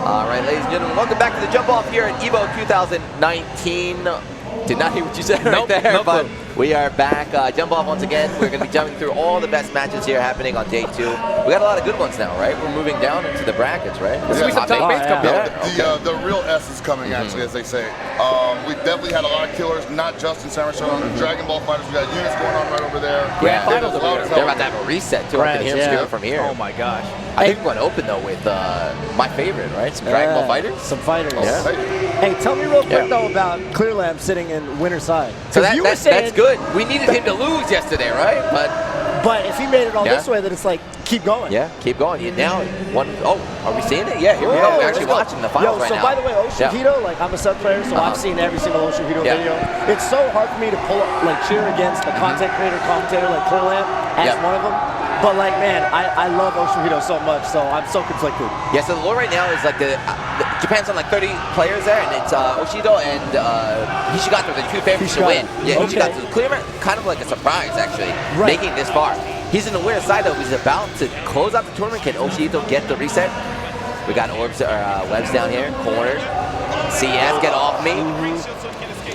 All right, ladies and gentlemen, welcome back to the Jump Off here at EVO 2019. Did not hear what you said right there, but we are back. Jump Off once again. We're going to be jumping through all the best matches here happening on day 2. We got a lot of good ones now, right? We're moving down into the brackets, right? This is some top 8s coming out. The real S is coming, actually, as they say. We definitely had a lot of killers, not just in San Francisco. Dragon Ball FighterZ, we got units going on right over there. Yeah, finals they're about to have a reset, too. I can hear them screaming from here. Oh, my gosh. I think we're going to open, though, with my favorite, right? Some Dragon Ball Fighters? Some fighters. Yeah. Hey, tell me real quick, though, about Clear Lamb sitting in winner's side. So that's good. We needed him to lose yesterday, right? But if he made it all this way, then it's like, keep going. Yeah, keep going. You now are we seeing it? Yeah, here we go. We're actually watching the finals right now. So by the way, Oshihido, like I'm a sub player, so I've seen every single Oshihido video. It's so hard for me to pull up, like cheer against a content creator, commentator like Clear Lamb as one of them. But like, man, I love Oshihido so much, so I'm so conflicted. Yeah, so the lore right now is like Japan's on like 30 players there, and it's Oshihido and Hishigato, the two favorites to win. Yeah, Hishigato. Clear Lamb, kind of like a surprise, actually, making it this far. He's in the winner's side, though. He's about to close out the tournament. Can Oshihido get the reset? We got orbs or webs down here, cornered. CS, get off me.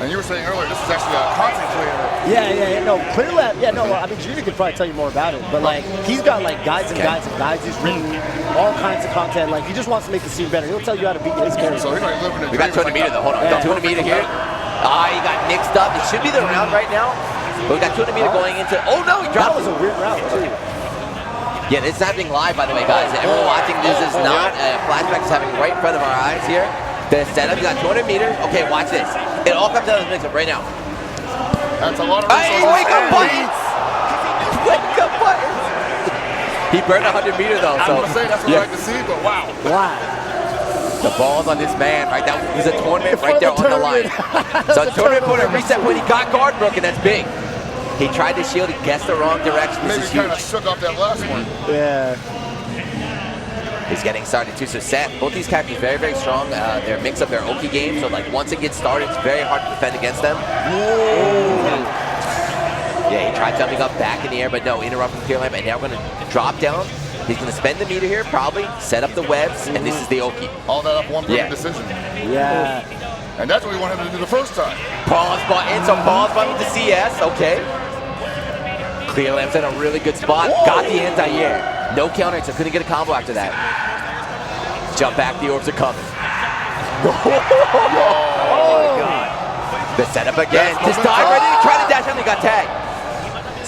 And you were saying earlier, this is actually a content creator. Yeah, no, Clear Lamb, I mean, Junior could probably tell you more about it, but like, he's got like guides and guides and guides. He's written all kinds of content. Like, he just wants to make the scene better. He'll tell you how to beat his character. So he's like living in we got 200 meter though, hold on. 200 meter here. He got mixed up. It should be the round right now. But we got 200 meter going into, oh no, he dropped. That was a weird round too. Yeah, this is happening live, by the way, guys. Everyone watching, this is not a flashback. It's happening right in front of our eyes here. The setup, you got 200 meters. Okay, watch this. It all comes out of the mix-up right now. That's a lot of resources. Hey, wake up buttons! Wake up buttons! He burned 100 meters though, so. I'm gonna say that's what I like to see, but wow. Wow. The ball's on this man, right? That was a tournament right there on the line. So tournament point, a reset point, he got guard broken, that's big. He tried to shield, he guessed the wrong direction. Maybe he kind of shook off that last one. Yeah. He's getting started too. So Seth, both these characters very, very strong. They're mix up their Oki game, so like once it gets started, it's very hard to defend against them. Yeah, he tried jumping up back in the air, but no, interrupting Clear Lamb, and now we're gonna drop down. He's gonna spend the meter here, probably, set up the webs, and this is the Oki. All that up one brilliant decision. Yeah. And that's what we wanted to do the first time. Pause button, so pause button to CS, okay. Clear Lamb's in a really good spot. Got the anti-air. No counter, so couldn't get a combo after that. Jump back, the orbs are coming. Oh my god. The setup again. Just dive right in, try to dash out, and he got tagged.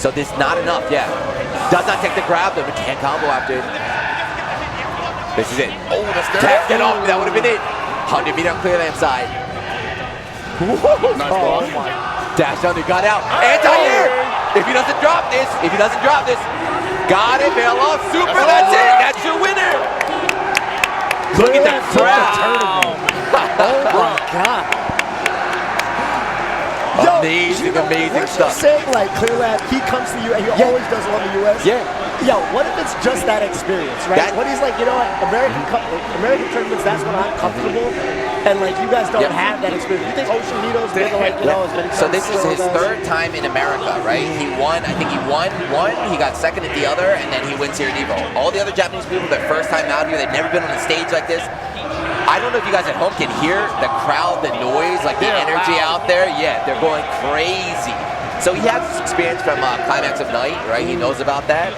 So this not enough, Does not take the grab, though, but can't combo after. This is it. Oh, that's there. Tag, get off, that would have been it. 100 meter on Clear Lamb's side. Nice ball. Dash under, got out. Anti-air! If he doesn't drop this, got it, bail off, super, that's it, that's your winner! Look at that crowd! Oh my god. Amazing, amazing stuff. You're saying like Clear Lamb, he comes to the US, he always does well in the US. Yeah. Yo, what if it's just that experience, right? What he's like, you know what, American tournaments, that's when I'm comfortable, and like you guys don't have that experience. You think Oshihido's been like, So this is his third time in America, right? He won, I think he won one, he got second at the other, and then he wins here at EVO. All the other Japanese people, their first time out here, they've never been on a stage like this. I don't know if you guys at home can hear the crowd, the noise, like the energy out there. Yeah, they're going crazy. So he has this experience from Climax of Night, right? He knows about that.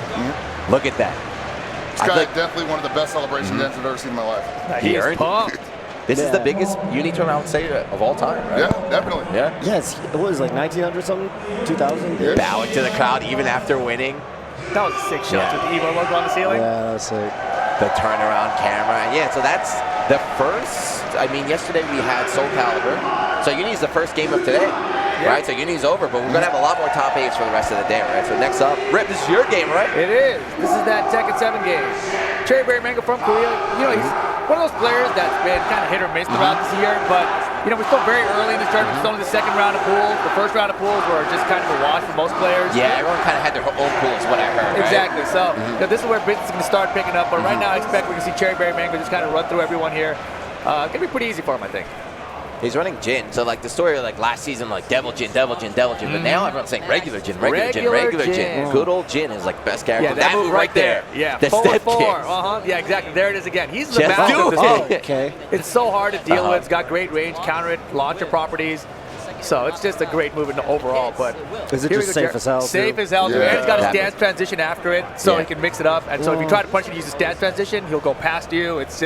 Look at that. This guy is definitely one of the best celebration dances I've ever seen in my life. He earned it. This is the biggest uni tournament, I would say, of all time, right? Yeah, definitely. Yeah, it was like 1900 something, 2000. Yeah. Bowing to the crowd even after winning. That was a sick shot with the EVO logo on the ceiling. Yeah, that's sick. The turnaround camera. Yeah, so that's the first. I mean, yesterday we had Soul Calibur. So Uni's the first game of today, right? So Uni's over, but we're going to have a lot more top 8s for the rest of the day, right? So next up, Rip, this is your game, right? It is. This is that Tekken 7 game. Cherryberry Mango from Korea. You know, he's one of those players that's been kind of hit or miss throughout this year, but you know, we're still very early in this tournament. It's only the second round of pools. The first round of pools were just kind of a wash for most players. Yeah, everyone kind of had their own pools, what I heard. Exactly. Right? So you know, this is where business is going to start picking up. But right now, I expect we're going to see Cherryberry Mango just kind of run through everyone here. It's going to be pretty easy for him, I think. He's running Jin. So like the story like last season, like Devil Jin, Devil Jin, Devil Jin. But now everyone's saying regular Jin, regular Jin, regular Jin. Good old Jin is like best character. Yeah, that move right there. Yeah, the forward step four. kicks. Yeah, exactly. There it is again. He's the Just master do of this it. game. Okay. It's so hard to deal with. It's got great range, counter it, launcher properties. So it's just a great move overall. But is it just safe as hell? Safe as hell. Yeah. And he's got a stance transition after it, so he can mix it up. And so if you try to punch and use a stance transition, he'll go past you. It's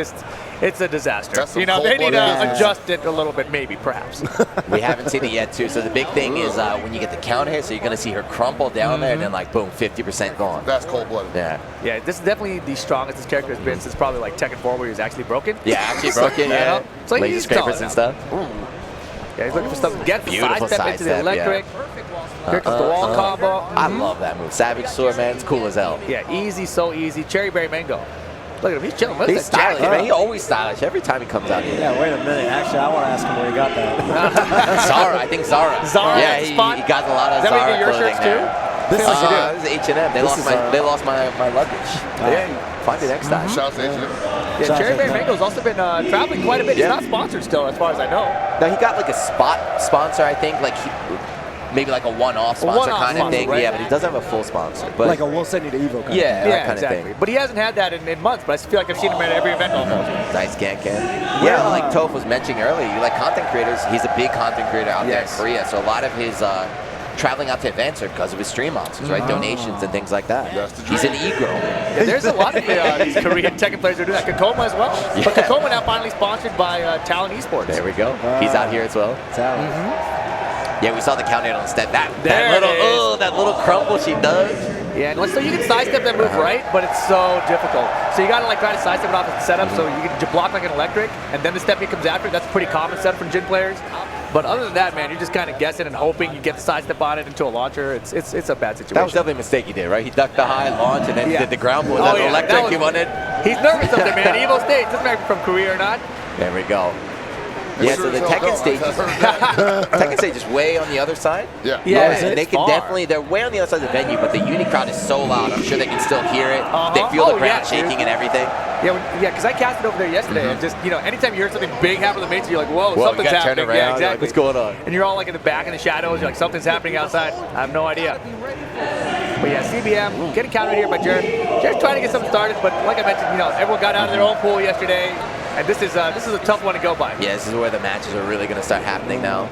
a disaster. You know, they need to adjust it a little bit, maybe, perhaps. We haven't seen it yet, too. So the big thing is when you get the counter hit, so you're going to see her crumple down there, and then, like, boom, 50% gone. That's cold-blooded. Yeah. Yeah, this is definitely the strongest this character has been since probably, like, Tekken 4, where he was actually broken. Yeah, actually broken, yeah. So Laser he's scrapers and stuff. Yeah, he's looking for stuff to get the Beautiful sidestep into the sidestep, electric. Here comes the wall combo. I love that move. Savage Sword, man. It's cool as hell. Yeah, easy, so easy. Cherry Berry Mango. Look at him. He's chilling. Look at He's that jacket. stylish, man. He's always stylish every time he comes out here. Yeah, wait a minute. Actually, I want to ask him where he got that. Zara, I think Zara. Zara yeah, at the he spot? got a lot of Is that what Zara you do your clothing shirts there. too? This is This is H&M. They lost my luggage. Yeah, find it next time. Shout out to H&M. Yeah, Cherry Berry Mango's also been traveling quite a bit. He's not sponsored still, as far as I know. Now he got like a spot sponsor, I think, like maybe like a one-off sponsor kind of thing. Right? Yeah, but he doesn't have a full sponsor. But like a we'll send you to Evo kind yeah, that kind exactly. of thing. But he hasn't had that in months. But I feel like I've seen him at every event almost. Nice can. Yeah, like Toph was mentioning earlier, you like content creators. He's a big content creator out there in Korea, so a lot of his traveling out to events are because of his stream monsters, right? Donations and things like that. He's an e-girl. Yeah, there's a lot of these Korean Tekken players who do that. Kakoma as well. Yeah. But Kakoma now finally sponsored by Talon Esports. There we go. He's out here as well. Yeah, we saw the count on the step. That little crumble she does. Yeah, and so you can sidestep that move right, but it's so difficult. So you gotta like try to sidestep it off the setup so you can block like an electric, and then the step he comes after. That's a pretty common setup for Jin players. But other than that, man, you're just kind of guessing and hoping you get the sidestep on it into a launcher. It's a bad situation. That was definitely a mistake he did, right? He ducked the high launch and then did the ground blow. That electric he wanted. He's nervous up there, man. Evo stage, doesn't matter if you're from Korea or not. There we go. Yeah, so the Tekken stage is way on the other side. Yeah. And they can definitely, they're way on the other side of the venue, but the uni crowd is so loud. I'm sure they can still hear it. They feel the ground shaking and everything. Yeah, because I casted over there yesterday, and just, anytime you hear something big happen to the mates, you're like, whoa, something's happening. Turn around, yeah, exactly. like, what's going on? And you're all like in the back in the shadows, you're like, something's happening outside. I have no idea. But yeah, CBM, getting countered here by Jared. Jared's trying to get something started, but like I mentioned, everyone got out of their own pool yesterday, and this is a tough one to go by. Yeah, this is where the matches are really going to start happening now.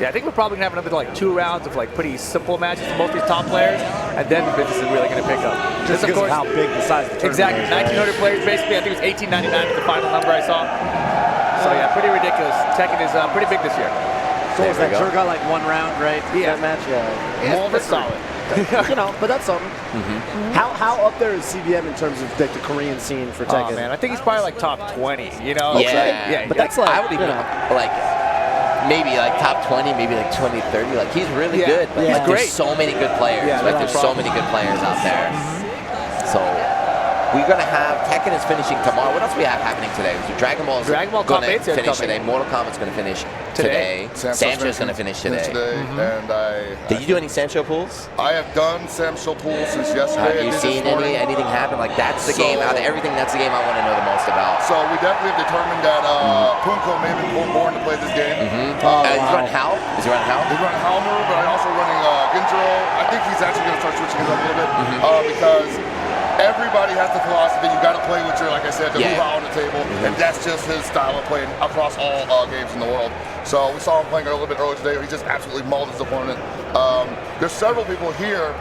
Yeah, I think we're probably going to have another like 2 rounds of like pretty simple matches for most of these top players, and then the business is really going to pick up. Just because of how big the size of the exactly, 1,900 players basically. I think it was 1,899 is the final number I saw. So yeah, pretty ridiculous. Tekken is pretty big this year. So was that sure got like 1 round, right? Yeah. That match, More of a solid. But that's something. How up there is CBM in terms of like the Korean scene for Tekken? Oh man, I think he's probably like top 20. Yeah, but that's like I would even like maybe like top 20, maybe like 20, 30. Like he's really good. But he's like, great. There's so many good players. Yeah, like there's so many good players out there. So we're gonna have Tekken is finishing tomorrow. What else we have happening today? So Dragon Ball is gonna finish today. Mortal Kombat's gonna finish today. Samsho's gonna finish today. And did you do any Samsho pools? I have done Samsho pools since yesterday. Have you seen anything happen? Like that's the game out of everything. That's the game I want to know the most about. So we definitely have determined that Punko may have been born to play this game. He's running Hal. Is he running Hal? He's running Halmer, but I'm also running Ginjiro. I think he's actually going to start switching it up a little bit because everybody has the philosophy you got to play with your, like I said, the move out on the table, and that's just his style of playing across all games in the world. So we saw him playing a little bit earlier today. He just absolutely mauled his opponent. There's several people here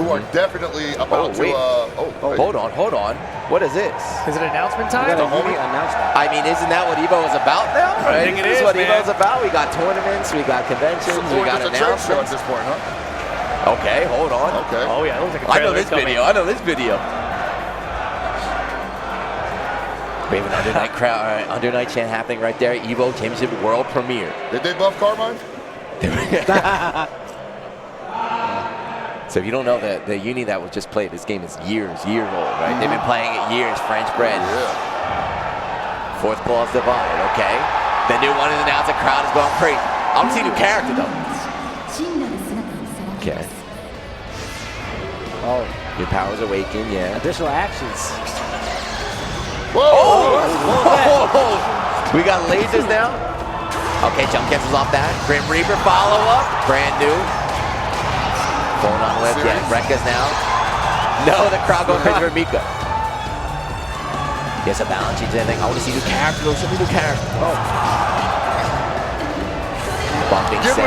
who are definitely about to. Hold on. What is this? Is it announcement time? I mean, isn't that what Evo is about now? I think it is what Evo's about. We got tournaments, we got conventions, we got announcements. At this point, huh? Okay, hold on. Okay. Oh yeah, it looks like a I trailer know this video. I know this video. We have an undernight crowd, undernight chant happening right there. Evo Championship World Premiere. Did they buff Carmine? So if you don't know, the uni that was just played, this game is years old, right? They've been playing it years, French bred. Yeah. Fourth balls divide, okay? The new one is announced, the crowd is going crazy. I want to see a new character though. Okay. Oh, Your powers awaken, yeah. additional actions. Whoa! We got lasers now. Okay, jump cancels off that. Grim Reaper follow-up. Brand new. Going on with, yeah, Rekka's now. No, the crowd going crazy for Mika. He has a balance change, anything. I want to see new character, though. Show me new character. Oh. Bumping Sam.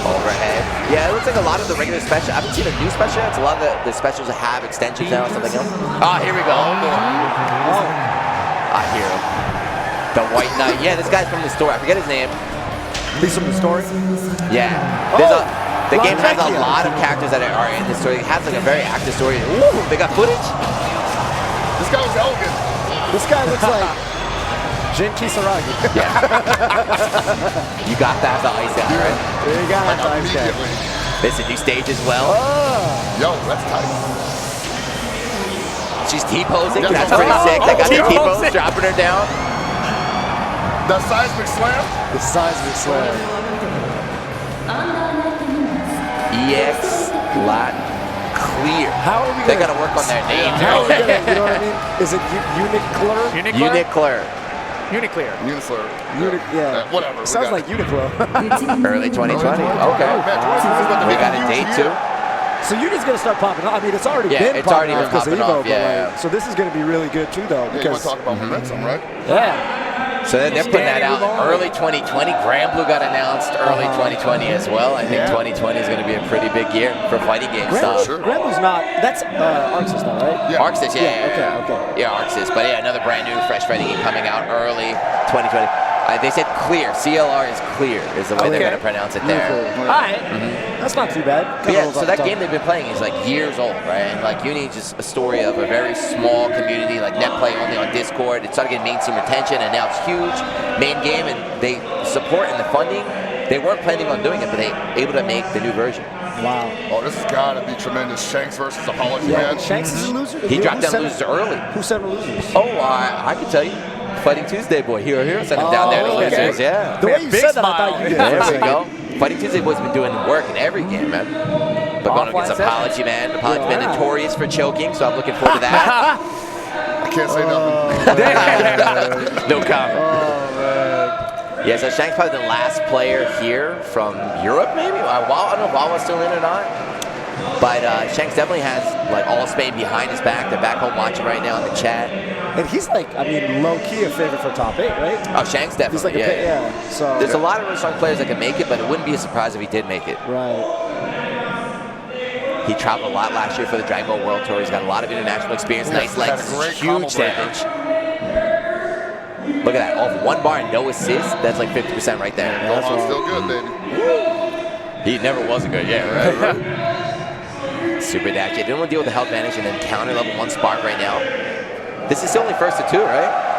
Overhead. Yeah, it looks like a lot of the regular special. I haven't seen a new special. It's a lot of the specials that have extensions now or something else. Oh, here we go. Oh. I hear him. The White Knight. Yeah, this guy's from the story. I forget his name. He's from the story? Yeah. The game has a lot of characters that are in the story. It has like a very active story. Ooh, they got footage. This guy was elegant. This guy looks like Jin Kisaragi. Yeah. You got that the ice down, right? You got it, the ice down. This is a new stage as well. Yo, that's tight. She's T-posing. That's pretty sick. They got the T-pose, dropping her down. The seismic slam. The seismic slam. EX Lat Clear. How are we They got to work on their name. How are we gonna, you know what I mean? Is it Uniqlo? Uniqlo. Uniclear. Uniqlo. Yeah. Whatever. Sounds like Uniqlo. Early 2020. Okay. We got a date too. So Uni's gonna start popping off. I mean, it's already been popping off because of Evo, but like, so this is gonna be really good too, though. Yeah, you want to talk about momentum, right? Yeah. So they're putting that out early 2020. BlazBlue got announced early 2020 as well. I think 2020 is going to be a pretty big year for fighting game stuff. BlazBlue's not. That's Arxis, though, right? Yeah. Arxis, yeah. Okay. Yeah, Arxis. But yeah, another brand new fresh fighting game coming out early 2020. They said clear. CLR is clear is the way they're going to pronounce it there. All right. That's not too bad. Yeah, so that game they've been playing is like years old, right? And like Uni is just a story of a very small community, like net play only on Discord. It started getting mainstream attention, and now it's huge main game, and they support and the funding. They weren't planning on doing it, but they able to make the new version. Wow. Oh, this has got to be tremendous. Shanks versus Apology Man. Shanks is a loser. He dropped down losers early. Who sent losers? Oh, I can tell you. Fighting Tuesday boy, Hero sent him down there to losers, yeah. The way you said that, I thought you did. There we go. Fighting Tuesday boy's been doing work in every game, man. But going against Apology Man. Apology Man notorious for choking, so I'm looking forward to that. I can't say nothing. No comment. Yeah, so Shank's probably the last player here from Europe, maybe? I don't know if Wawa's still in or not. But Shanks definitely has like all Spain behind his back. They're back home watching right now in the chat. And he's like, I mean, low-key a favorite for top 8, right? Oh, Shanks definitely, he's like So there's a lot of really strong players that can make it, but it wouldn't be a surprise if he did make it. Right. He traveled a lot last year for the Dragon Ball World Tour. He's got a lot of international experience. Nice legs, huge damage. Look at that, off one bar and no assist. That's like 50% right there. Gohan's still good, baby. He never was a good, right? Super dash. He didn't want to deal with the health advantage and then counter level 1 spark right now. This is still only first to 2, right? Yeah.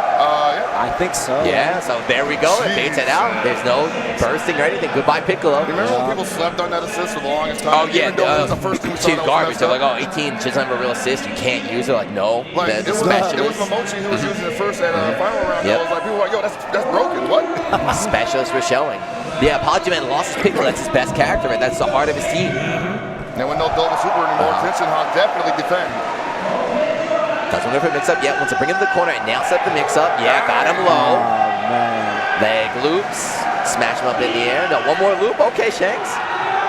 I think so. Yeah, so there we go. It baits it out. There's no bursting or anything. Goodbye, Piccolo. Remember when people slept on that assist for the longest time? Oh, yeah. Even though it was the first thing we saw garbage. They're like, oh, 18 just have a real assist. You can't use it. Like, no. Like, it was Momochi who was using it first at final round. I was like, people were like, yo, that's broken. What? Specialists were showing. Yeah, Apology Man lost his Piccolo. That's his best character, man. That's the heart of his team. And with no double super anymore, Tenshin Han definitely defend. Doesn't know if it mix up yet. Wants to bring him to the corner and now set the mix up. Yeah, got him low. Oh, man. Leg loops. Smash him up in the air. No, one more loop. Okay, Shanks.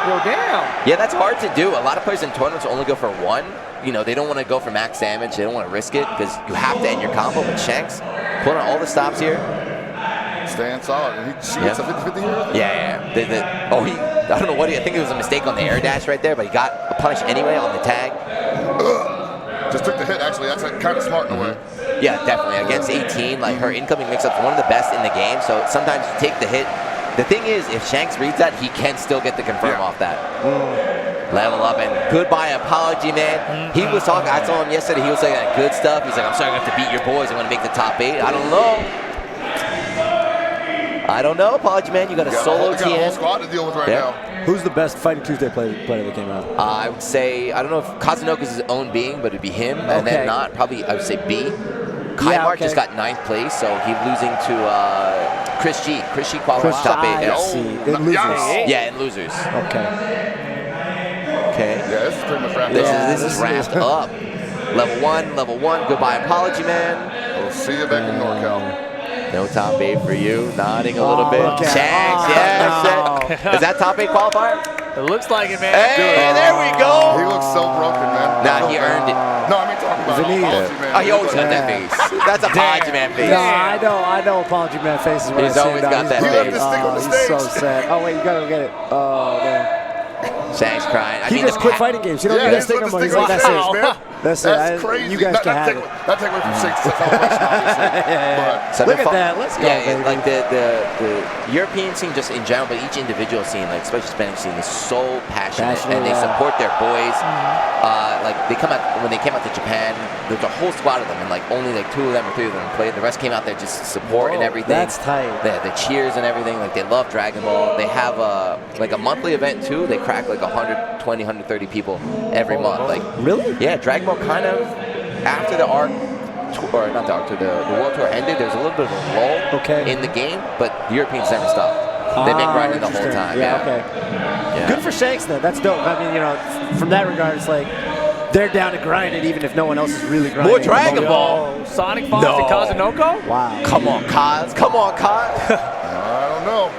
Yo, damn. Yeah, that's hard to do. A lot of players in tournaments only go for 1. You know, they don't want to go for max damage. They don't want to risk it because you have to end your combo. But Shanks pulling on all the stops here. Staying solid. And she gets a 50-50 here. Yeah. I don't know what I think it was a mistake on the air dash right there, but he got a punish anyway on the tag. Just took the hit, actually. That's like kind of smart in a way. Yeah, definitely. Against 18, like her incoming mix-up's one of the best in the game, so sometimes you take the hit. The thing is, if Shanks reads that, he can still get the confirm off that. Level up, and goodbye, Apology Man. He was talking, I told him yesterday, he was saying that good stuff. He's like, I'm sorry I have to beat your boys. I want to make the top 8. I don't know, Apology Man. You got a solo TN. You got a whole squad to deal with right now. Who's the best Fighting Tuesday player that came out? I would say, I don't know if Kazunoka's his own being, but it'd be him. And then not, probably, I would say B. Kaimar just got 9th place, so he's losing to Chris G. Chris G qualified top 8. In losers. Yeah, in losers. Okay. Yeah, this is pretty much wrapped up. This is wrapped up. Level 1. Goodbye, Apology Man. We'll see you back in NorCal. No top 8 for you. Nodding a little bit. Okay. Shanks, yes. Is that top 8 qualifier? It looks like it, man. Hey, there we He go. looks so broken, man. Nah, he earned it. No, I mean talking about Veneer. apology, man. Oh, he always got that face. That's a apology man face. No, I know Apology Man face is what He's I see always now. got that He left face. his stick on the He's so stage. sad. Oh, wait, you gotta go get it. Oh, man. Shanks crying. I He mean, just quit fighting games. He don't Yeah, need that he's stick with no the more. stick He's on like, the that's stage, it. man. That's That's it. crazy. You guys can have it. Not take away from Shank's celebration, obviously. So Look they're at that. Let's go, Yeah, baby. like the European scene just in general, but each individual scene, like especially Spanish scene, is so passionate, and they yeah. support their boys. Like they come out when they came out to Japan, there's a whole squad of them, and like only like 2 of them or 3 of them played. The rest came out there just to support and everything. That's tight. The cheers and everything. Like they love Dragon Ball. They have like a monthly event too. They crack like 120, 130 people every month. Like Really? yeah, Dragon Ball kind of after the arc. Or not the arc tour, the World Tour ended. There's a little bit of a lull in the game, but the Europeans never stopped. They've been grinding the whole time. Yeah, okay. Yeah. Good for Shanks then. That's dope. I mean, you know, from that regard, it's like they're down to grind it, even if no one else is really grinding. More Dragon Ball. Oh, SonicFox and Kazunoko? Wow. Come on, Kaz. Come on, Kaz. I don't know.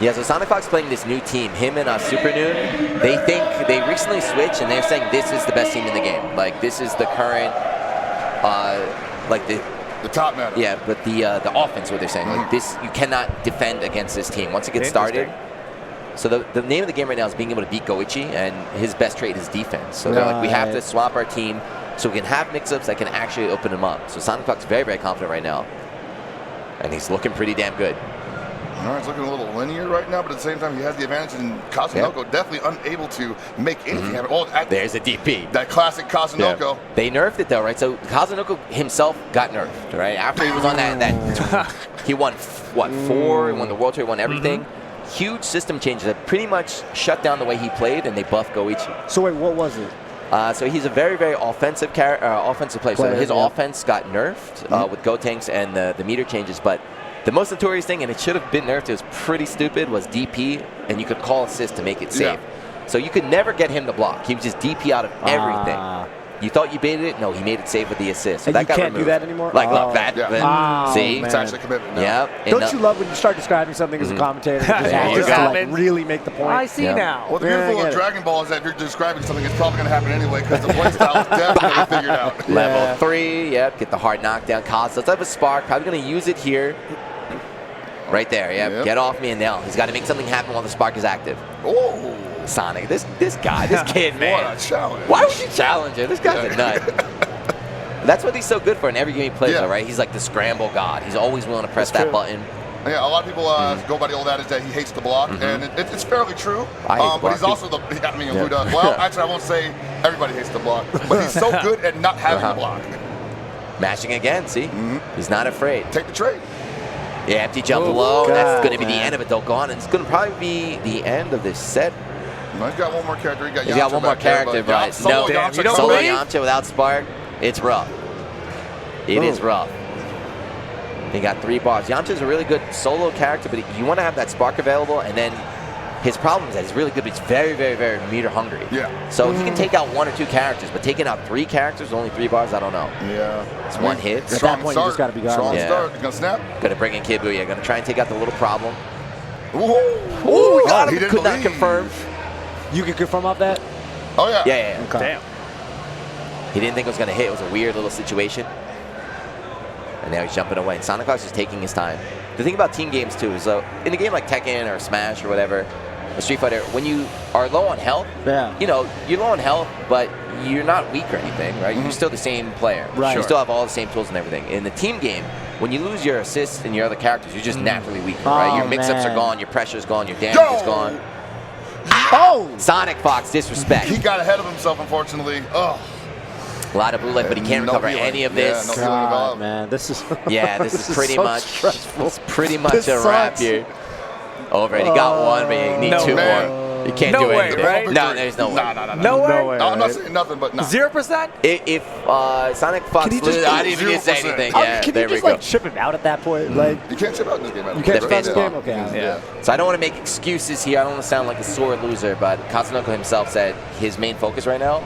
Yeah, so SonicFox playing this new team, him and Super Noon. They think they recently switched, and they're saying this is the best team in the game. Like this is the current, like The top man. yeah, but the offense. What they're saying, like this, you cannot defend against this team once it gets started. So the name of the game right now is being able to beat Goichi, and his best trait is defense. So they're like, we have to swap our team so we can have mix-ups that can actually open him up. So SonicFox is very, very confident right now, and he's looking pretty damn good. All right, it's looking a little linear right now, but at the same time, he has the advantage, and Kazunoko definitely unable to make anything happen. Oh, There's a DP. that classic Kazunoko. They nerfed it though, right? So Kazunoko himself got nerfed, right? After he was on that he won what 4? He won the World Tour, he won everything. Huge system changes that pretty much shut down the way he played, and they buffed Goichi. So wait, what was it? So he's a very, very offensive player. So his offense got nerfed with Gotenks and the meter changes, but the most notorious thing, and it should have been nerfed, it was pretty stupid, was DP, and you could call assist to make it safe. So you could never get him to block. He would just DP out of everything. You thought you baited it? No, he made it safe with the assist. So And that you got can't removed. do that anymore? Like, look, that. See? It's actually a commitment now. Yeah. Don't you love when you start describing something as a commentator and Yeah, just you to got like really make the point? I see now. Well, the beautiful of Dragon Ball is that if you're describing something, it's probably going to happen anyway because the play style is definitely figured out. Level 3, yep. Get the hard knockdown. Kaz, let's have a spark. Probably going to use it here. Right there, yep. Get off me, and now he's got to make something happen while the spark is active. Oh, Sonic, this guy, this kid, man. what a challenge. Why would you challenge him? This guy's a nut. That's what he's so good for in every game he plays, though, right? He's like the scramble god. He's always willing to press that button. Yeah, a lot of people go by the old adage that he hates the block, and it's fairly true. I hate the but he's block, also I mean, who does? Well, actually, I won't say everybody hates the block, but he's so good at not having the block. Mashing again, see? He's not afraid. Take the trade. Yeah, empty jump low. That's going to be the end of it, though. Gone. It's going to probably be the end of this set. No, he's got one more character. He's got one more character, but no. Solo Yamcha without spark, it's rough. It is rough. He got 3 bars. Yamcha's a really good solo character, but you want to have that spark available, and then his problem is that he's really good, but he's very, very, very meter hungry. Yeah. So he can take out 1 or 2 characters, but taking out 3 characters, only 3 bars, I don't know. Yeah. It's 1 hit. At that point, you just got to be gone. Strong start. He's going to snap. Gonna bring in Kid Buu. Gonna try and take out the little problem. Ooh, we got him. he Could not confirm. You can confirm off that? Oh, yeah. Yeah. Okay. Damn. He didn't think it was gonna hit. It was a weird little situation. And now he's jumping away. And SonicFox is taking his time. The thing about team games too is, in a game like Tekken or Smash or whatever, a Street Fighter, when you are low on health, you know, you're low on health, but you're not weak or anything, right? You're still the same player. Right. You still have all the same tools and everything. In the team game, when you lose your assists and your other characters, you're just naturally weaker, right? Your mix-ups are gone, your pressure's gone, your damage is gone. Oh! SonicFox disrespect. He got ahead of himself, unfortunately. Oh. A lot of blue light, but he can't recover any of this. Yeah, no feeling at all. Man, this is this is pretty so much stressful. it's pretty much This a wrap sucks. here. Over it. He got 1, but you need 2 more. You can't No do way, anything. right? No, there's no way. No way? No, I'm not saying nothing, but no. 0%? If SonicFox loses, I didn't even say 0%? anything. Can Yeah, you there we just go. like chip him out at that point? Like You can't chip out in this game. you can't They're chip out in this game? baseball. Okay. Yeah. So I don't want to make excuses here. I don't want to sound like a sore loser, but Kazunoko himself said his main focus right now,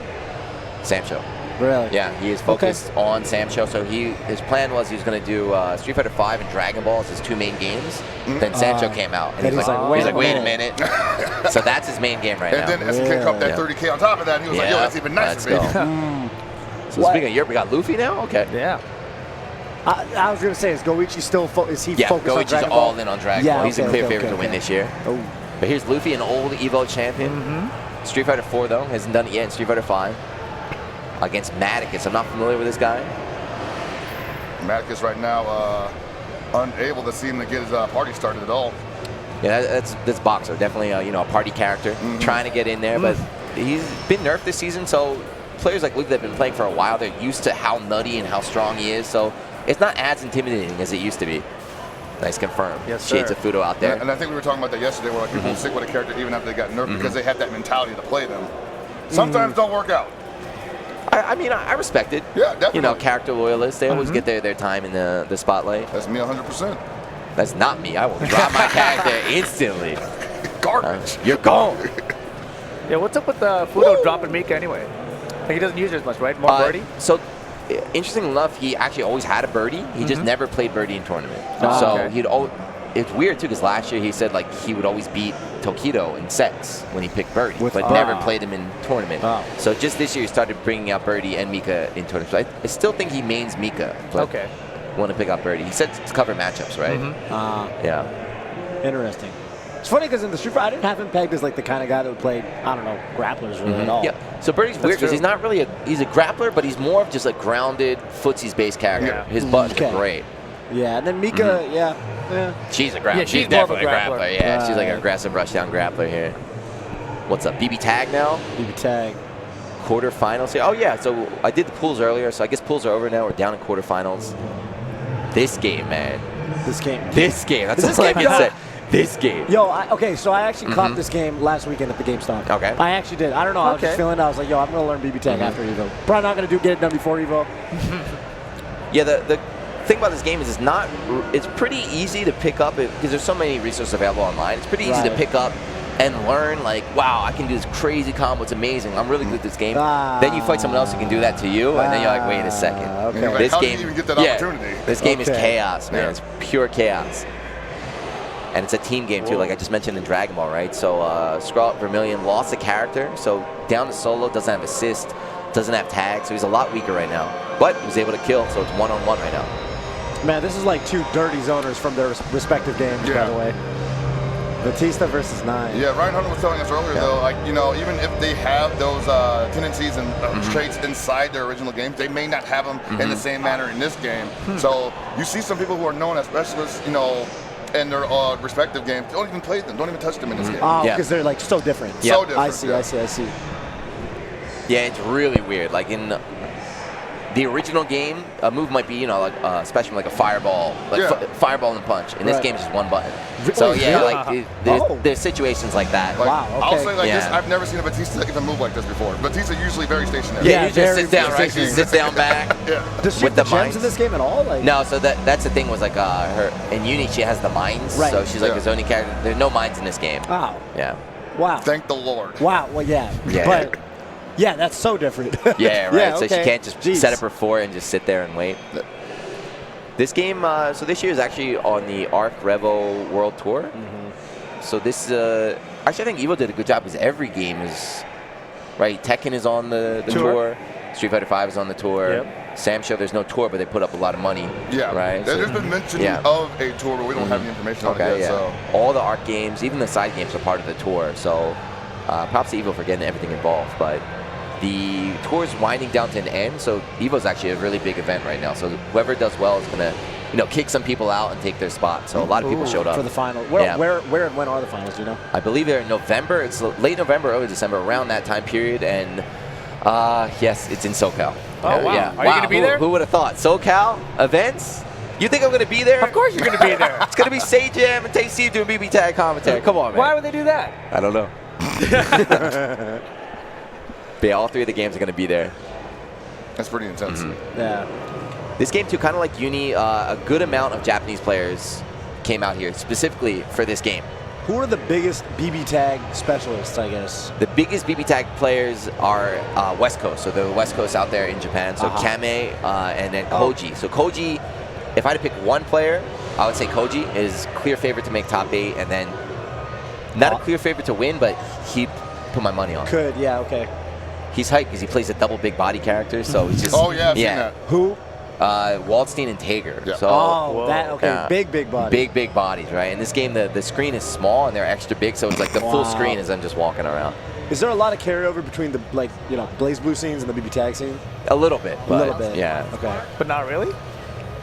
Samsho. Really? Yeah, he is focused on Samsho. So his plan was he was going to do Street Fighter 5 and Dragon Ball as his 2 main games. Then Samsho came out, and he's like, wait a minute. So that's his main game right now. And then SNK come up that 30K on top of that, and he was like, yo, that's even nicer, Let's baby. go. So speaking of Europe, we got Luffy now? Okay. Yeah. I was gonna say, is Goichi still focused on Goichi's Dragon Ball? all in on Dragon Ball. He's a clear favorite to win this year. Oh. But here's Luffy, an old Evo champion. Street Fighter 4, though, hasn't done it yet in Street Fighter 5. Against Maticus. I'm not familiar with this guy. Maticus right now unable to seem to get his party started at all. Yeah, that's Boxer. Definitely a party character. Trying to get in there, but he's been nerfed this season, so players like Luffy that have been playing for a while, they're used to how nutty and how strong he is, so it's not as intimidating as it used to be. Nice confirm. Yes, sir. Shades of Fudo out there. And I think we were talking about that yesterday, where like people will stick with a character even after they got nerfed because they have that mentality to play them. Sometimes don't work out. I mean, I respect it. Yeah, definitely. Character loyalists, they always get their time in the spotlight. That's me 100%. That's not me. I will drop my character instantly. Garbage. You're gone. Yeah, what's up with Fudo dropping Mika anyway? Like, he doesn't use her as much, right? More birdie? So, interesting enough, he actually always had a birdie. He just never played birdie in tournament. It's weird too, because last year he said like he would always beat Tokido in sets when he picked birdie, but never played him in tournament. So just this year he started bringing out birdie and Mika in tournament. So I still think he mains Mika. But want to pick up birdie. He said to cover matchups, right? Yeah. Interesting. It's funny because in the Street Fighter, I didn't have him pegged as like the kind of guy that would play, I don't know, grapplers really at all. Yeah. So Birdie's weird because he's not really he's a grappler, but he's more of just a grounded footsies based character. Yeah. His buttons are great. Yeah, and then Mika, She's a grappler. Yeah, she's definitely a grappler. Yeah, she's like an aggressive rushdown grappler here. What's up? BB Tag now? BB Tag. Quarterfinals here. Oh yeah, so I did the pools earlier, so I guess pools are over now. We're down in quarterfinals. This game, man. This game. That's all I can say. This game. Yo, so I actually caught this game last weekend at the GameStop. Okay. I actually did. I don't know. I was just feeling it. I was like, yo, I'm going to learn BB Tag after Evo. Probably not going to get it done before Evo. Yeah, the thing about this game is it's pretty easy to pick up because there's so many resources available online. It's pretty easy to pick up and learn, like, wow, I can do this crazy combo. It's amazing. I'm really good at this game. Then you fight someone else who can do that to you, and then you're like, wait a second. Okay. This How game, did you even get that opportunity? This game is chaos, man. It's pure chaos. And it's a team game, too, like I just mentioned in Dragon Ball, right? So Scarlet Vermilion lost a character, so down to solo, doesn't have assist, doesn't have tag, so he's a lot weaker right now. But he was able to kill, so it's one-on-one right now. Man, this is like two dirty zoners from their respective games, by the way. Batista versus Nine. Yeah, Ryan Hunter was telling us earlier, though, like, you know, even if they have those tendencies and traits inside their original games, they may not have them in the same manner in this game. So you see some people who are known as specialists, you know, in their respective games, don't even play them, don't even touch them in this game. Oh, because they're like so different. So different. I see. Yeah, it's really weird. Like in the original game, a move might be, you know, like special, like a fireball, like fireball and punch. In this game, it's just one button. So yeah, like there's situations like that. Like, wow. Okay. I'll say like this: I've never seen a Batista even move like this before. Batista's usually very stationary. Yeah, he just sits down, right? He sits down back. Does she have the gems in this game at all? Like, no, so that's the thing was like her in Uni she has the mines, so she's like his only character. There's no mines in this game. Wow. Yeah. Wow. Thank the Lord. Wow. Well, but. Yeah, that's so different. Yeah, right. So she can't just set up her fort and just sit there and wait. This game, so this year is actually on the Arc Revo World Tour. So this, actually I think Evo did a good job because every game is, right, Tekken is on the tour. Street Fighter 5 is on the tour. Samsho, there's no tour, but they put up a lot of money. Yeah, right. There's been mention of a tour, but we don't have any information on it yet. So all the Arc games, even the side games, are part of the tour. So props to Evo for getting everything involved, but the tour is winding down to an end, so Evo's actually a really big event right now. So whoever does well is gonna, you know, kick some people out and take their spot. So a lot of people showed up for the final. Where and when are the finals? Do you know? I believe they're in November. It's late November, early December, around that time period. And yes, it's in SoCal. Oh wow! Yeah. Are you gonna be there? Who would have thought? SoCal events? You think I'm gonna be there? Of course you're gonna be there. It's gonna be Say Jam and Tay Steve doing BB Tag commentary. Come on, man. Why would they do that? I don't know. But yeah, all three of the games are going to be there. That's pretty intense. Yeah. This game, too, kind of like Uni, a good amount of Japanese players came out here specifically for this game. Who are the biggest BB tag specialists, I guess? The biggest BB tag players are West Coast, so the West Coast out there in Japan. So Kame and then Koji. So Koji, if I had to pick one player, I would say Koji is clear favorite to make top 8, and then not a clear favorite to win, but he'd put my money on. Could, yeah, okay. He's hyped because he plays a double big body character, so he's just... Oh, yeah, I've seen that. Who? Waldstein and Tager. Yeah. So, that, okay, big body. Big bodies, right? In this game, the screen is small and they're extra big, so it's like the full screen as I'm just walking around. Is there a lot of carryover between the, like, you know, BlazBlue scenes and the BB tag scene? A little bit. A little bit. Yeah. Okay. But not really?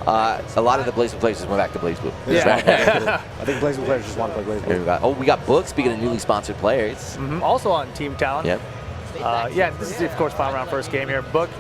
A lot of the BlazBlue players just went back to BlazBlue. Yeah. I think BlazBlue players just want to play BlazBlue. We got Book, speaking of newly sponsored players. Also on Team Talent. Yep. Yeah, this is, of course, final round first game here. Book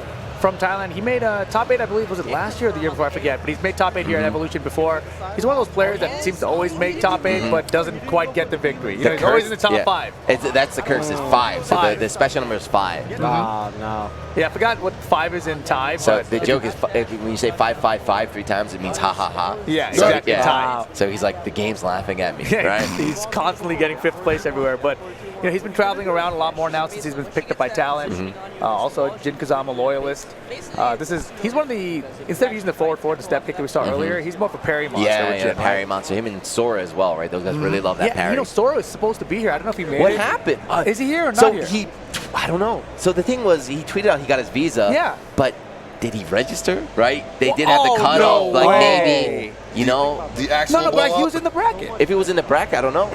from Thailand. He made top 8, I believe, was it last year or the year before? I forget. But he's made top 8 here at Evolution before. He's one of those players that seems to always make top 8, but doesn't quite get the victory. You know, he's always in the top 5. That's the curse, is 5. So the special number is 5. No. Yeah, I forgot what 5 is in Thai. So but the joke is, when you say 555 3 times, it means ha ha ha. Yeah, so, exactly. Thai. So he's like, the game's laughing at me, Yeah, right? He's constantly getting 5th place everywhere. But you know, he's been traveling around a lot more now since he's been picked up by Talent. Also, Jin Kazama loyalist. He's one of the, instead of using the forward the step kick that we saw earlier, he's more of a parry monster. Yeah, parry monster. Him and Sora as well, right? Those guys really love that parry. You know, Sora is supposed to be here. I don't know if he made it. What happened? Is he here or not here? I don't know. So the thing was, he tweeted out he got his visa. Yeah. But did he register? Right? They did have the cutoff. No like way. maybe, you know. The actual No, but like, he was in the bracket. If he was in the bracket, I don't know.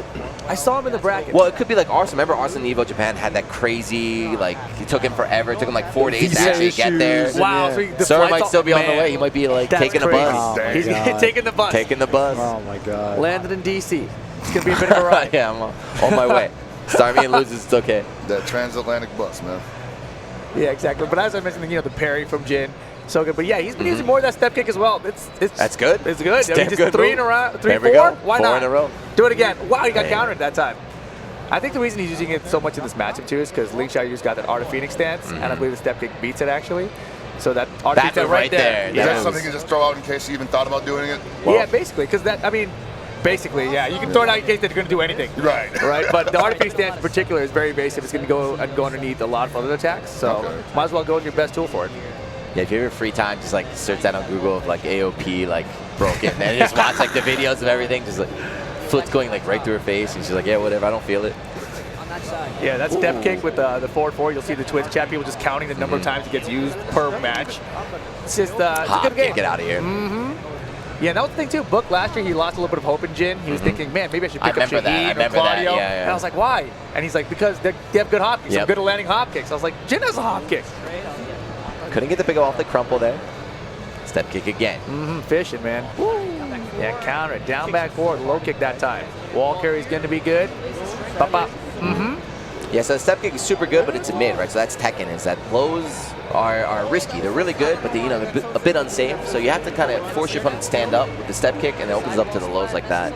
I saw him in the bracket. Well, it could be like Arsenal. Remember Arsenal Evo Japan had that crazy, like, it took him forever. It took him like 4 days to actually get there. Wow. So the Sora might flight's still be on the man, way. He might be like that's taking crazy. a bus. Oh, He's taking the bus. Taking the bus. Oh, my God. Landed in D.C. It's going to be a bit of a ride. Yeah, I'm on my way. Start me and loses, it's okay. That transatlantic bus, man. Yeah, exactly. But as I mentioned, you know, the parry from Jin, so good. But yeah, he's been using more of that step kick as well. That's good. It's good. It's I mean, damn just good 3 move. in a row, 3, There we 4. go. Why 4 not? in a row. Do it again. Wow, he got Damn. countered that time. I think the reason he's using it so much in this matchup too is because Ling Xiaoyu's got that Art of Phoenix stance, and I believe the step kick beats it actually. So that Art of That's Phoenix right there. Is Yeah. that something you just throw out in case you even thought about doing it? Yeah, basically, because that, I mean, basically, yeah, you can throw it out in case they're going to do anything. Right. Right, but the Art of Phoenix stance in particular is very evasive. It's going to go underneath a lot of other attacks, so might as well go with your best tool for it. Yeah, if you have free time, just like search that on Google of like AOP like broken, and just watch like the videos of everything, just like foot's going like right through her face, and she's like, yeah, whatever, I don't feel it. Yeah, that step kick with the forward 4, you'll see the Twitch chat people just counting the number of times it gets used per match. It's just it's a good game. Get out of here. Yeah, and that was the thing too. Book last year, he lost a little bit of hope in Jin. He was thinking, man, maybe I should pick up Shaheen or Claudio. And I was like, why? And he's like, because they have good hop kicks. I'm good at landing hop kicks. I was like, Jin has a hop kick. Couldn't get the big off the crumple there. Step kick again. Fishing, man. Yeah, counter it. Down, back, forward. Low kick that time. Wall carry's going to be good. Bop, bop. Yeah, so the step kick is super good, but it's a mid, right? So that's Tekken, is that lows are risky. They're really good, but they're a bit unsafe. So you have to kind of force your opponent to stand up with the step kick, and it opens up to the lows like that.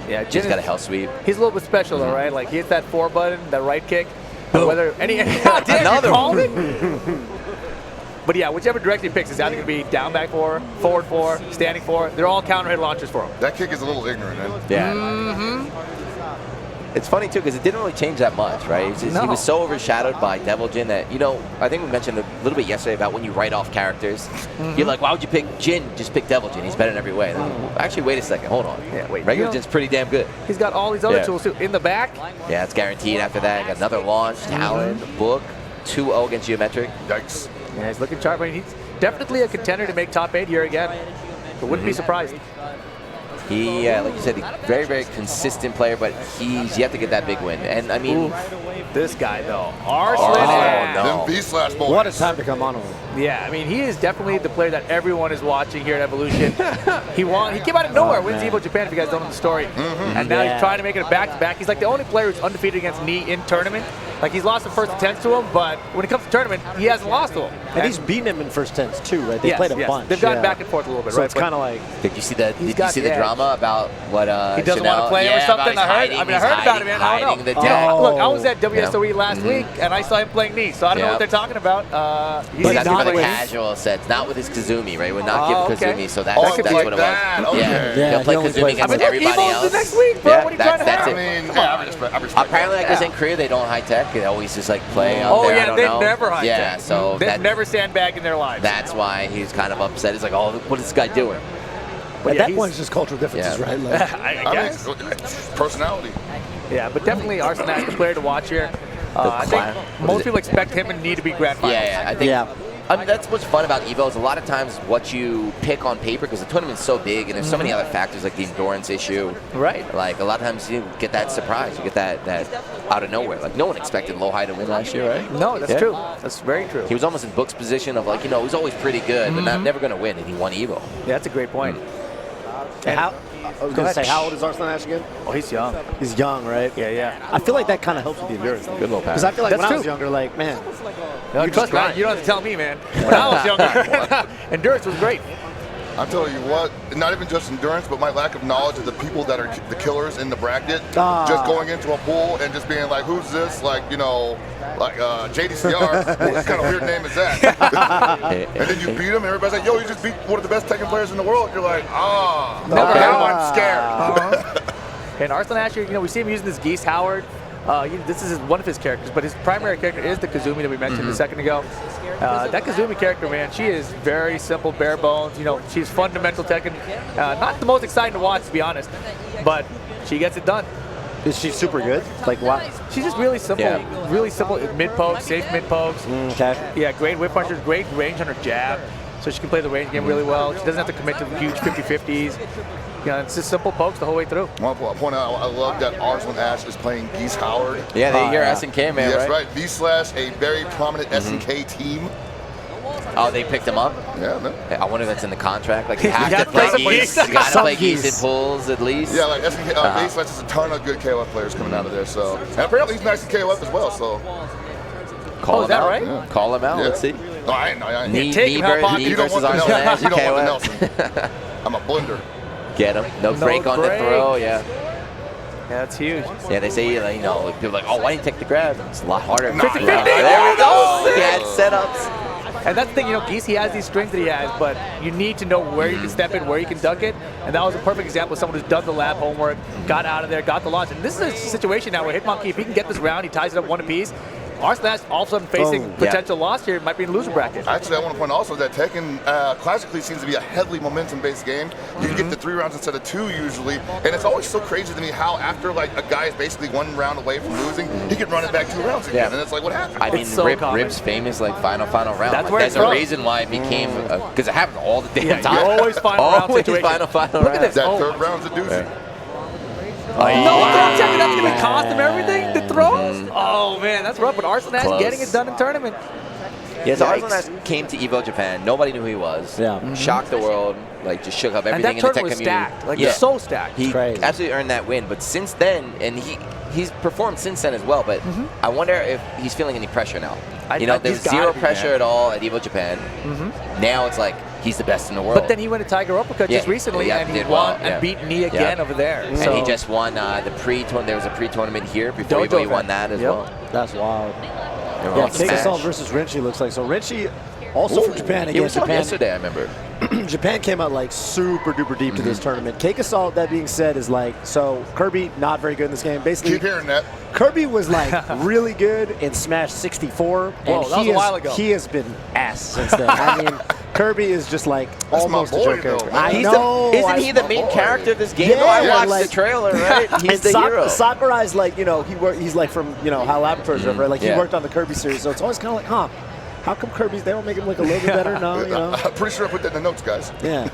Yeah, Jin's got a hell sweep. He's a little bit special though, right? Like he hits that 4 button, that right kick. Whether another one. But yeah, whichever direction he picks is either going to be down, back 4, forward 4, standing 4. They're all counter hit launchers for him. That kick is a little ignorant, man. Yeah. It's funny too because it didn't really change that much, right? He was so overshadowed by Devil Jin that, you know, I think we mentioned a little bit yesterday about when you write off characters. You're like, why would you pick Jin? Just pick Devil Jin. He's better in every way. Actually, wait a second. Hold on. Yeah, wait. Regular Jin's pretty damn good. He's got all these other tools too. In the back. Yeah, it's guaranteed after that. Got another launch, Talon, Book, 2-0 against Geometric. Yikes. Yeah, he's looking sharp. I mean, he's definitely a contender to make top 8 here again. But wouldn't be surprised. He, like you said, very, very consistent player, but he's yet to get that big win. And I mean, this guy though, Arslan. Them V-slash boys. What a time to come on him. Yeah, I mean, he is definitely the player that everyone is watching here at Evolution. He came out of nowhere, wins Evo Japan, if you guys don't know the story. And now he's trying to make it a back-to-back. He's like the only player who's undefeated against Ni in tournament. Like, he's lost the first attempts to him, but when it comes to tournament, he hasn't lost to him. And he's beaten him in first tens too, right? They played a bunch. They've gotten back and forth a little bit, so right? it's kind of like. Did you see the drama about what he doesn't want to play him or something? I heard about it, man. I don't know. Look, I was at WSOE last week, and I saw him playing knee, so I don't know what they're talking about. He's that's for the casual sets, not with his Kazumi, right? We're not giving Kazumi, so that's what it was. Yeah, he'll play Kazumi against everybody else. The next week, bro. What are you trying to have? I respect apparently, I guess in Korea they don't high tech. They always just like play out there. Oh yeah, they've never high tech. Yeah, so they've never sandbagged in their lives. That's why he's kind of upset. He's like, oh, what is this guy doing? At that point, it's just cultural differences, right? Like, I guess. Personality. Yeah, but definitely Arsenal is the player to watch here. I think most people expect him and need to be grand finals. Yeah, I think. I mean, that's what's fun about Evo is a lot of times what you pick on paper, because the tournament's so big and there's so many other factors like the endurance issue. Right. Like a lot of times you get that surprise, you get that out of nowhere. Like no one expected Low High to win last year, right? No, that's true. That's very true. He was almost in Book's position of like, he was always pretty good, but never going to win, and he won Evo. Yeah, that's a great point. And I was going to say, how old is Arslan Ash again? Oh, he's young. He's young, right? Yeah. I feel like that kind of helps with the endurance. Good little pass. Because I feel like when I was younger, like, man. You trust me, you don't have to tell me, man. When I was younger, endurance was great. I'm telling you what, not even just endurance, but my lack of knowledge of the people that are the killers in the bracket. Just going into a pool and just being like, who's this? Like, like JDCR. What kind of weird name is that? And then you beat him, and everybody's like, yo, you just beat one of the best Tekken players in the world. You're like, now I'm scared. And Arslan Asher, we see him using this Geese Howard. This is one of his characters, but his primary character is the Kazumi that we mentioned a second ago. That Kazumi character, man, she is very simple, bare bones. She's fundamental Tekken. Not the most exciting to watch, to be honest, but she gets it done. Is she super good? Like what? She's just really simple, mid-poke, safe mid-pokes. Okay. Yeah, great whip punchers, great range on her jab, so she can play the range game really well. She doesn't have to commit to huge 50-50s. It's just simple pokes the whole way through. I want to point out, I love that Arslan Ash is playing Geese Howard. Yeah, they hear SNK, man, Yes, right. V/, a very prominent SNK team. Oh, they picked him up? Yeah, no. I wonder if that's in the contract. Like, you have to play Geese. You got to play Geese in pools, at least. Yeah, like SNK, V/, there's a ton of good KOF players coming out of there, so. And apparently he's nice in KOF as well, so. Call him out. Right? Yeah. Call him out, let's see. No, I ain't. Knee versus Arslan Ash. You don't want the Nelson. I'm a blender. Get him. No break on the throw, yeah. Yeah, that's huge. Yeah, they say, people are like, oh, why didn't you take the grab? It's a lot harder. 50-50. There we go. He had setups. And that's the thing, Geese, he has these strings that he has, but you need to know where you can step in, where you can dunk it. And that was a perfect example of someone who's done the lab homework, got out of there, got the launch. And this is a situation now where Hitmonkey, if he can get this round, he ties it up one apiece. Arslan Ash all of a sudden facing potential loss here, might be in the loser bracket. Actually, I want to point also that Tekken classically seems to be a heavily momentum-based game. You get the 3 rounds instead of 2 usually, and it's always so crazy to me how after like a guy is basically 1 round away from losing, he can run it back 2 rounds again, and it's like, what happened? I mean, so Rip's famous like final round. That's where there's a reason why it became because it happens all the damn time. You always final round situation. Final Look at this. That third round's a doozy. No, throw check, that's going to cost him everything, the throws? Oh, man, that's rough, but Arslan Ash getting it done in tournament. Yeah, so Arslan Ash came to Evo Japan. Nobody knew who he was. Yeah. Shocked the world, like just shook up everything and that in the Tekken was community. Stacked. Like, so stacked. He absolutely earned that win, but since then, and he's performed since then as well, but I wonder if he's feeling any pressure now. There's zero pressure at all at Evo Japan. Now it's like, he's the best in the world. But then he went to Tiger Uppercut just recently, and he won and beat Knee again over there. And he just won the pre-tournament. There was a pre-tournament here before he won that as well. That's wild. Yeah, Keikasol versus Rinchi looks like. So Rinchi, also from Japan again. Japan yesterday, I remember. Japan came out like super duper deep to this tournament. Keikasol, that being said, is like, so Kirby not very good in this game. Basically, keep hearing that. Kirby was like really good in Smash 64. Whoa, that was a while ago. He has been ass since then. I mean, Kirby is just like almost a joke character. I know. Isn't he the main character of this game? Yeah, I watched the trailer, right? He's the hero. Sakurai's like, he's like from, HAL Laboratories, right? Like he worked on the Kirby series, so it's always kind of like, how come Kirby's, they don't make him look a little bit better? No, I'm pretty sure I put that in the notes, guys. Yeah.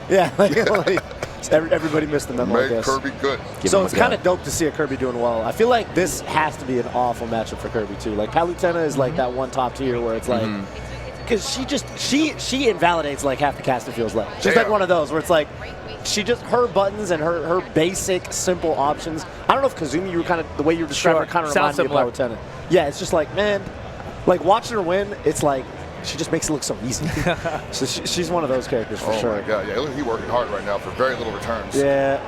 Everybody missed the memo, I guess. Kirby good. So it's kind of dope to see a Kirby doing well. I feel like this has to be an awful matchup for Kirby, too. Like, Palutena is like that one top tier where it's like, because she invalidates like half the cast, it feels like. She's like one of those where it's like, she just, her buttons and her basic, simple options. I don't know if Kazumi, you were kind of, the way you were describing it kind of reminded me of Power Tennis. Yeah, it's just like, man, like watching her win, it's like, she just makes it look so easy. So she's one of those characters for sure. Oh my God, yeah, look, he's working hard right now for very little returns. Yeah.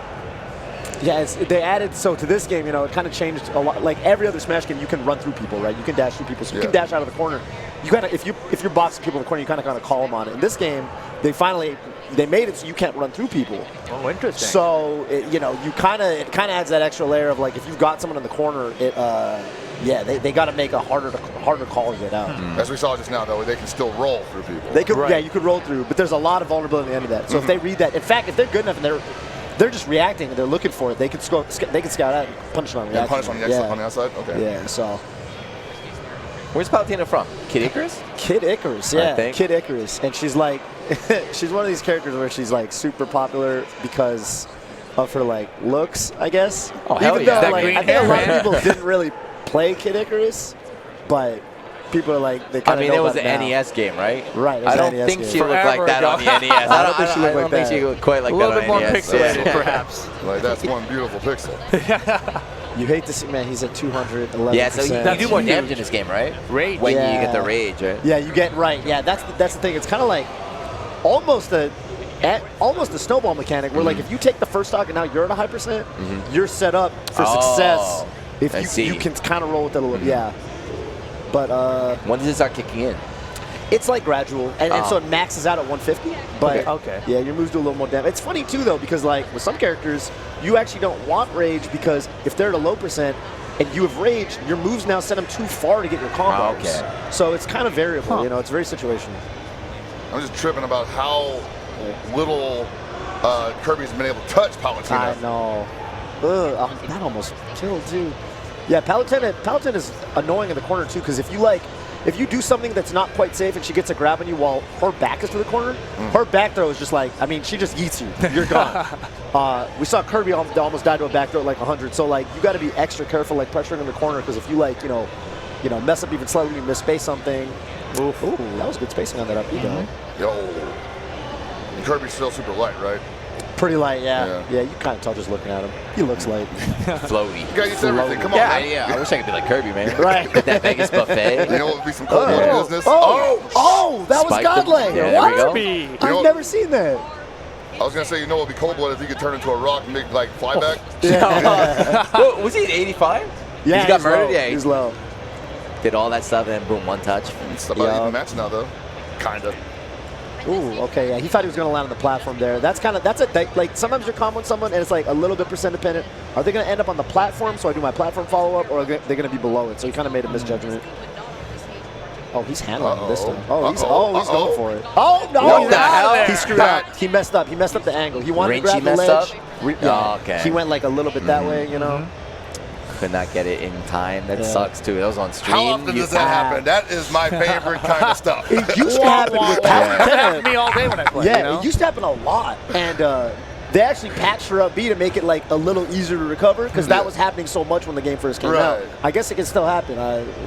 Yeah, they added, so to this game, you know, it kind of changed a lot. Like every other Smash game, you can run through people, right? You can dash through people, so you can dash out of the corner. You gotta, if you're boxing people in the corner, you kind of call them on it. In this game, they made it so you can't run through people. Oh, interesting. So you know, it kind of adds that extra layer of like if you've got someone in the corner, yeah, they got to make a harder call to get out. As we saw just now, though, they can still roll through people. They could, yeah, you could roll through, but there's a lot of vulnerability at the end of that. So if they read that, in fact, if they're good enough and they're just reacting and they're looking for it, they could scout out and punish it on reaction. Punish on the outside? Okay. Yeah, so. Where's Palutena from? Kid Icarus? Kid Icarus, yeah. Kid Icarus. And she's like, she's one of these characters where she's like super popular because of her like looks, I guess. Oh, hell Even yeah. though like, I think a lot of people didn't really play Kid Icarus, but people are like, they kind of know it was about an it now. NES game, right? Right. I don't think she looked like that on the NES. I don't think she looked quite like that on the NES. A little bit more pixelated, perhaps. Like, that's one beautiful pixel. You hate to see, man, he's at 211%. Yeah, so you do more damage in this game, right? Rage. When you get the rage, right? Yeah, you get, right. Yeah, that's the thing. It's kind of like almost a snowball mechanic where like if you take the first stock and now you're at a high percent, you're set up for success if you can kind of roll with it a little. Yeah. But when does it start kicking in? It's like gradual, and so it maxes out at 150. But yeah, your moves do a little more damage. It's funny too though because like with some characters, you actually don't want rage because if they're at a low percent and you have rage, your moves now send them too far to get your combos. So it's kind of variable. You know, it's very situational. I'm just tripping about how little Kirby's been able to touch Palutena. I know. That almost killed too. Yeah, Palutena is annoying in the corner too because if you do something that's not quite safe and she gets a grab on you while her back is to the corner, her back throw is just like, I mean, she just yeets you. You're gone. We saw Kirby almost die to a back throw at like 100. So like, you got to be extra careful, like pressuring in the corner because if you like, you know, mess up even slightly, you miss space something. Ooh, that was good spacing on that up. Yo, and Kirby's still super light, right? Pretty light, yeah. Yeah, you kind of tell just looking at him. He looks light. Floaty. You got used to everything. Come on, man. Yeah. I wish I could be like Kirby, man. Right. That Vegas buffet. You know what would be some cold business? That was Godlike. What? I've never seen that. I was gonna say, you know what would be cold blooded if he could turn into a rock and make like flyback. Well, was he at 85? Yeah, he got murdered. Low. Yeah, he's low. Did all that stuff and then boom, one touch. It's about even match now though, kinda. Ooh, okay, yeah. He thought he was going to land on the platform there. That's like sometimes you're comboing someone and it's like a little bit percent dependent. Are they going to end up on the platform so I do my platform follow-up, or are they going to be below it? So he kind of made a misjudgment. Oh, he's handling it this time. He's going for it. Oh, no. What the hell? He screwed up. He messed up. He messed up the angle. He wanted to grab the ledge. Okay. He went like a little bit that way, you know. Could not get it in time. That sucks too. That was on stream. How often does that happen? That is my favorite kind of stuff. It used to happen with That happened to me all day when I play. Yeah, it used to happen a lot. And they actually patched her up B to make it like a little easier to recover because that was happening so much when the game first came out. I guess it can still happen,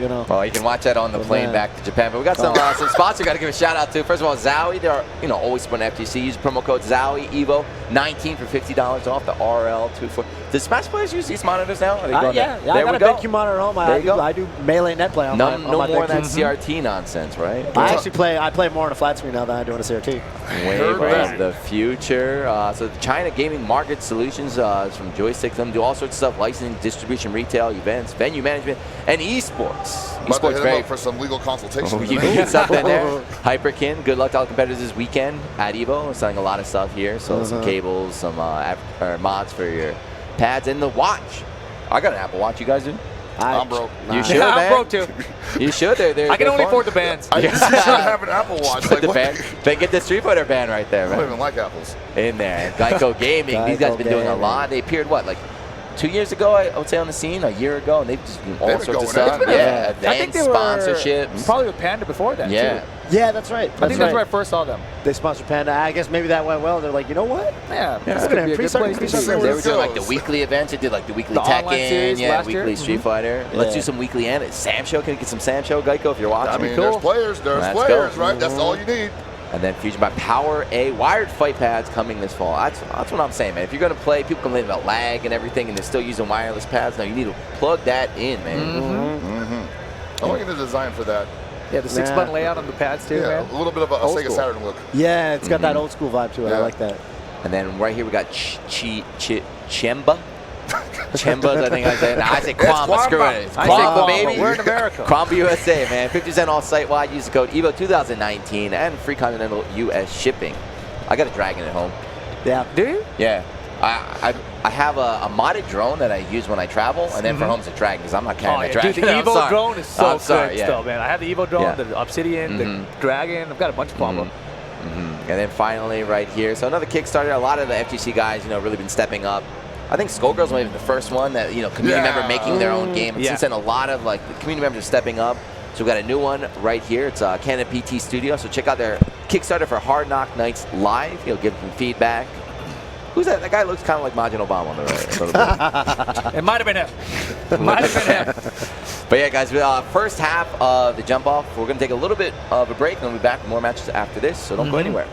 you know. Well, you can watch that on the plane back to Japan. But we got some spots we got to give a shout out to. First of all, Zowie. They're always supporting FTC. Use promo code Zowie Evo 19 for $50 off the RL24. Does Smash players use these monitors now? Are they going yeah, I got a BenQ monitor at home. I do melee net play on my No more of that CRT nonsense, right? I play more on a flat screen now than I do on a CRT. Wave of the future. So the China Gaming Market Solutions is from Joystick. Them do all sorts of stuff: licensing, distribution, retail, events, venue management, and esports. Esports very for some legal consultation. You can get something there. Hyperkin. Good luck to all the competitors this weekend at Evo. We're selling a lot of stuff here. So some cables, some mods for your pads, and the watch. I got an Apple Watch. You guys do? I'm broke. You should, man. I'm broke too. You should. I can only afford the bands. You should have an Apple Watch. Like, the band. They get the Street Fighter band right there, man. I don't even like apples. In there. Geico Gaming. These guys have been doing a lot. They appeared, what, like 2 years ago, I would say, on the scene, a year ago, and they've just been all sorts of stuff. Yeah, events, sponsorships. Probably with Panda before that, too. Yeah, that's right. I think that's where I first saw them. They sponsored Panda. I guess maybe that went well. They're like, you know what? Yeah, this could be a good place to see. They were doing like the weekly events. They did like the weekly Tekken, weekly Street Fighter. Let's do some weekly Sam Show. Can we get some Sam Show, Geico, if you're watching? I mean, there's players, right? That's all you need. And then Fusion by Power A. Wired fight pads coming this fall. That's what I'm saying, man. If you're going to play, people complain about lag and everything, and they're still using wireless pads. No, you need to plug that in, man. I want to get a design for that. Yeah, the 6-button layout on the pads too, Yeah, man. a little bit of a Sega Saturn look. Yeah, it's got that old school vibe to it. I like that. And then right here we got Chemba. Chembas, I think I said. No, I say Kwamba. Screw it. It's Kwamba, baby. We're in America. Kwamba USA, man. 50% off site-wide. Use the code EVO2019 and free continental U.S. shipping. I got a Dragon at home. Yeah. Do you? Yeah. I have a modded drone that I use when I travel, and then for home it's a Dragon because I'm not carrying a Dragon. Dude, the Evo drone is so good yeah. still, man. I have the Evo drone, the Obsidian, the Dragon. I've got a bunch of them. And then finally right here, so another Kickstarter. A lot of the FGC guys, really been stepping up. I think Skullgirls might be the first one that, community member making their own game. And since then, a lot of the community members are stepping up. So we got a new one right here. It's Canon PT Studio. So check out their Kickstarter for Hard Knock Nights Live. Give them feedback. Who's that? That guy looks kind of like Majin Obama on the right. It might have been him. It might have been him. But yeah, guys, first half of the jump off. We're going to take a little bit of a break, and we'll be back with more matches after this. So don't go anywhere.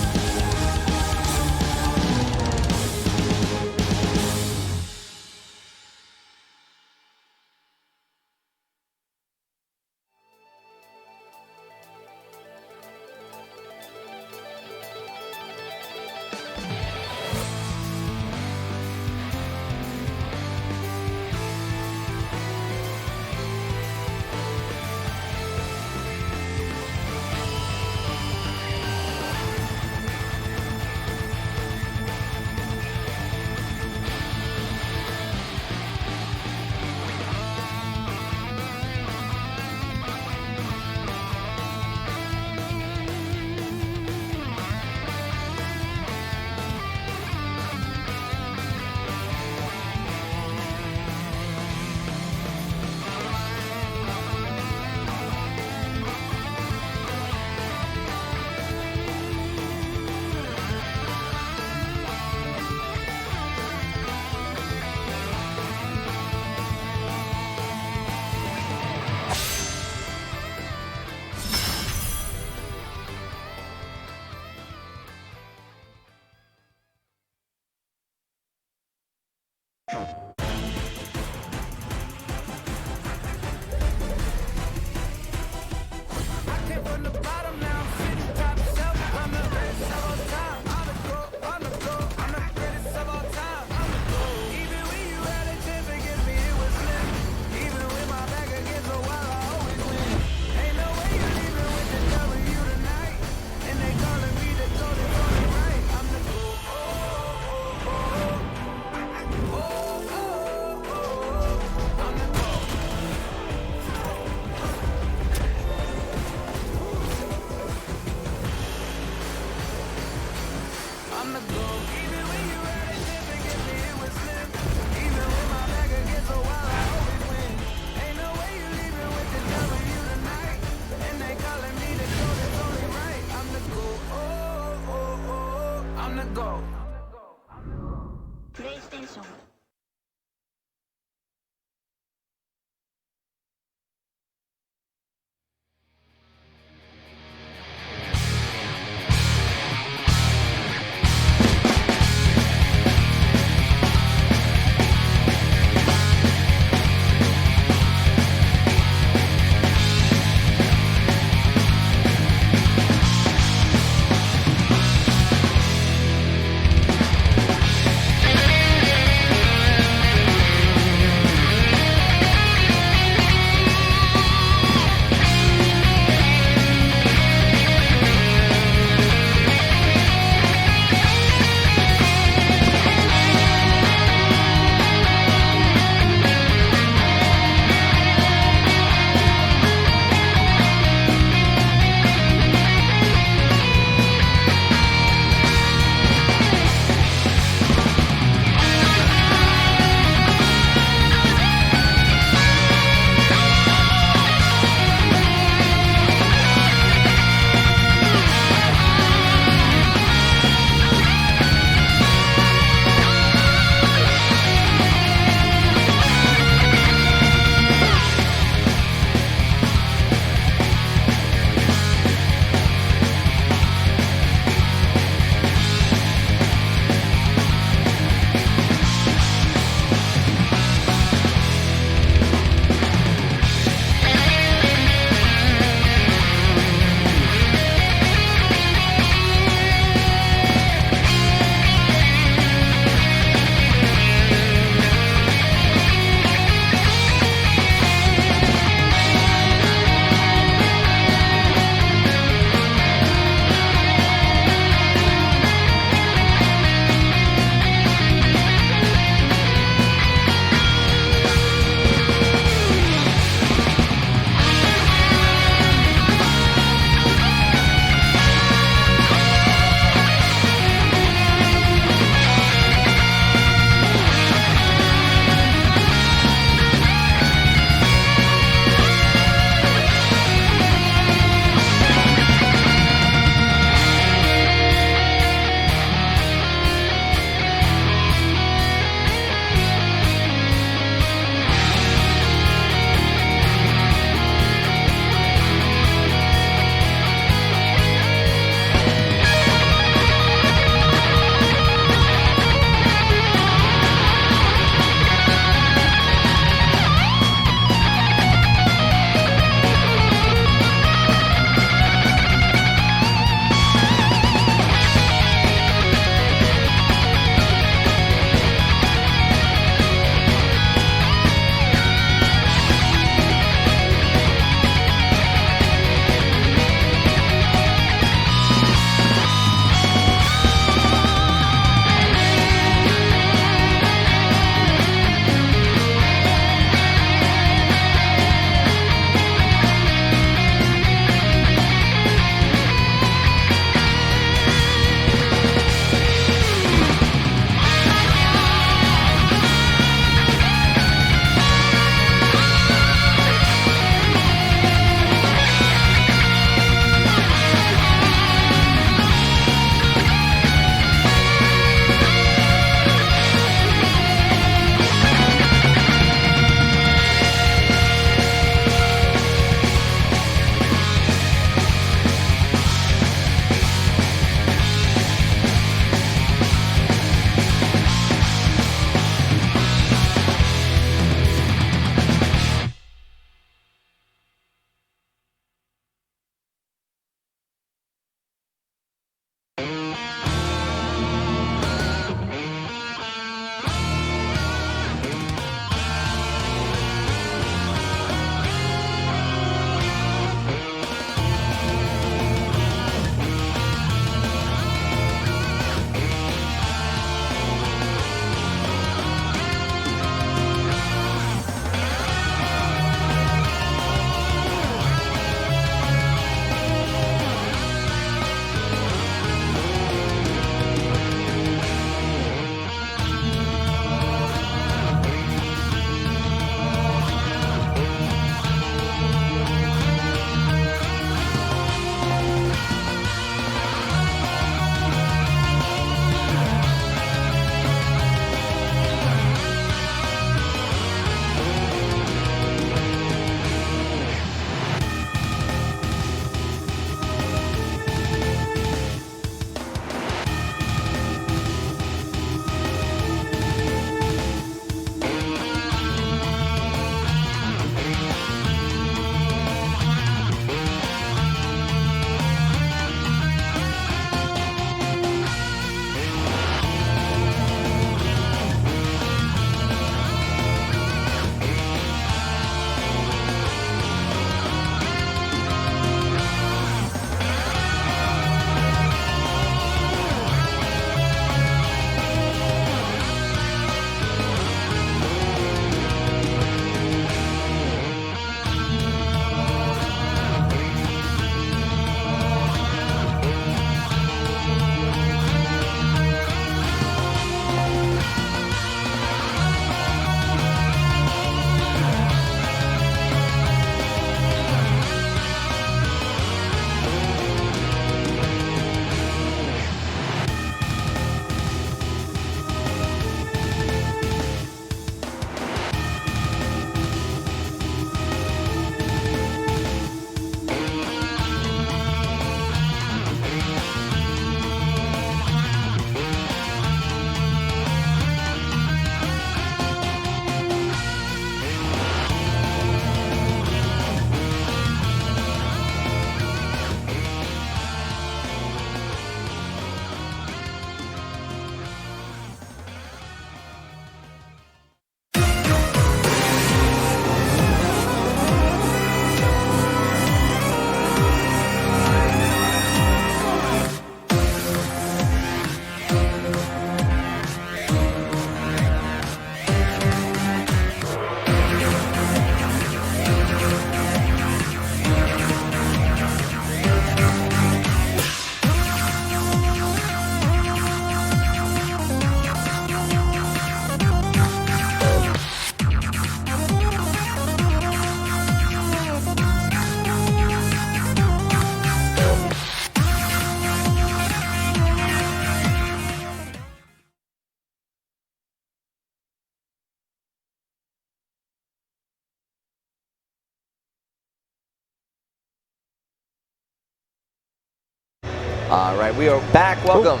All right, we are back. Welcome.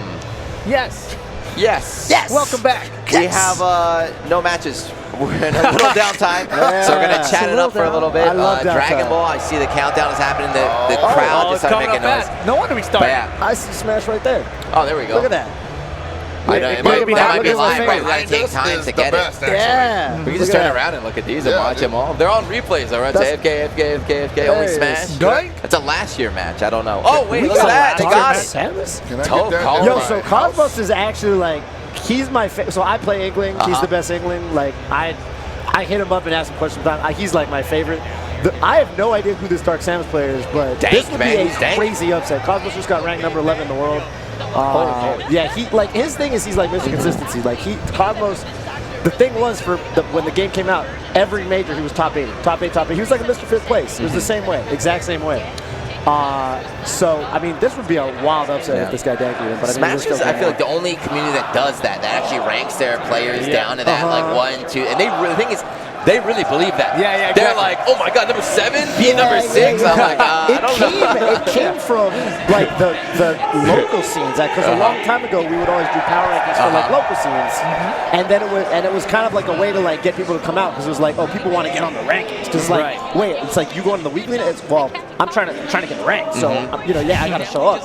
Yes. Yes. Yes. Welcome back. We have no matches. We're in a little downtime, so we're gonna chat it up for a little bit. I love Dragon Ball. I see the countdown is happening. The crowd just started making noise. No wonder we started. Yeah. I see Smash right there. Oh, there we go. Look at that. I know, that might be live, but we gotta take time to get it. Yeah. We can just turn around and look at these and watch them all. They're on replays, all right? AFK, only Smash. That's a last year match. I don't know. Oh, wait, look at that. They got it. Samus? Yo, so Cosmos is actually like, he's my favorite. So I play Inkling. He's the best Inkling. Like, I hit him up and ask him questions. He's like my favorite. I have no idea who this Dark Samus player is, but this would be a crazy upset. Cosmos just got ranked number 11 in the world. Yeah, his thing is he's like Mr. Consistency. Like Cosmos, the thing was when the game came out, every major he was top 8. He was like a Mr. 5th place. It was the same way, exact same way. So I mean, this would be a wild upset if this guy danked him. But Smash is, I feel like, the only community that does that actually ranks their players down to that like 1, 2, and the thing is, they really believe that. Yeah, They're like, oh my God, number 7 being number 6. I'm like, I don't know. It came from like the local scenes. Because a long time ago, we would always do power rankings for like local scenes, and then it was kind of like a way to like get people to come out because it was like, oh, people want to get on the rankings. Because like, wait, it's like you go on the weekly. It's I'm trying to get ranked, so I got to show up,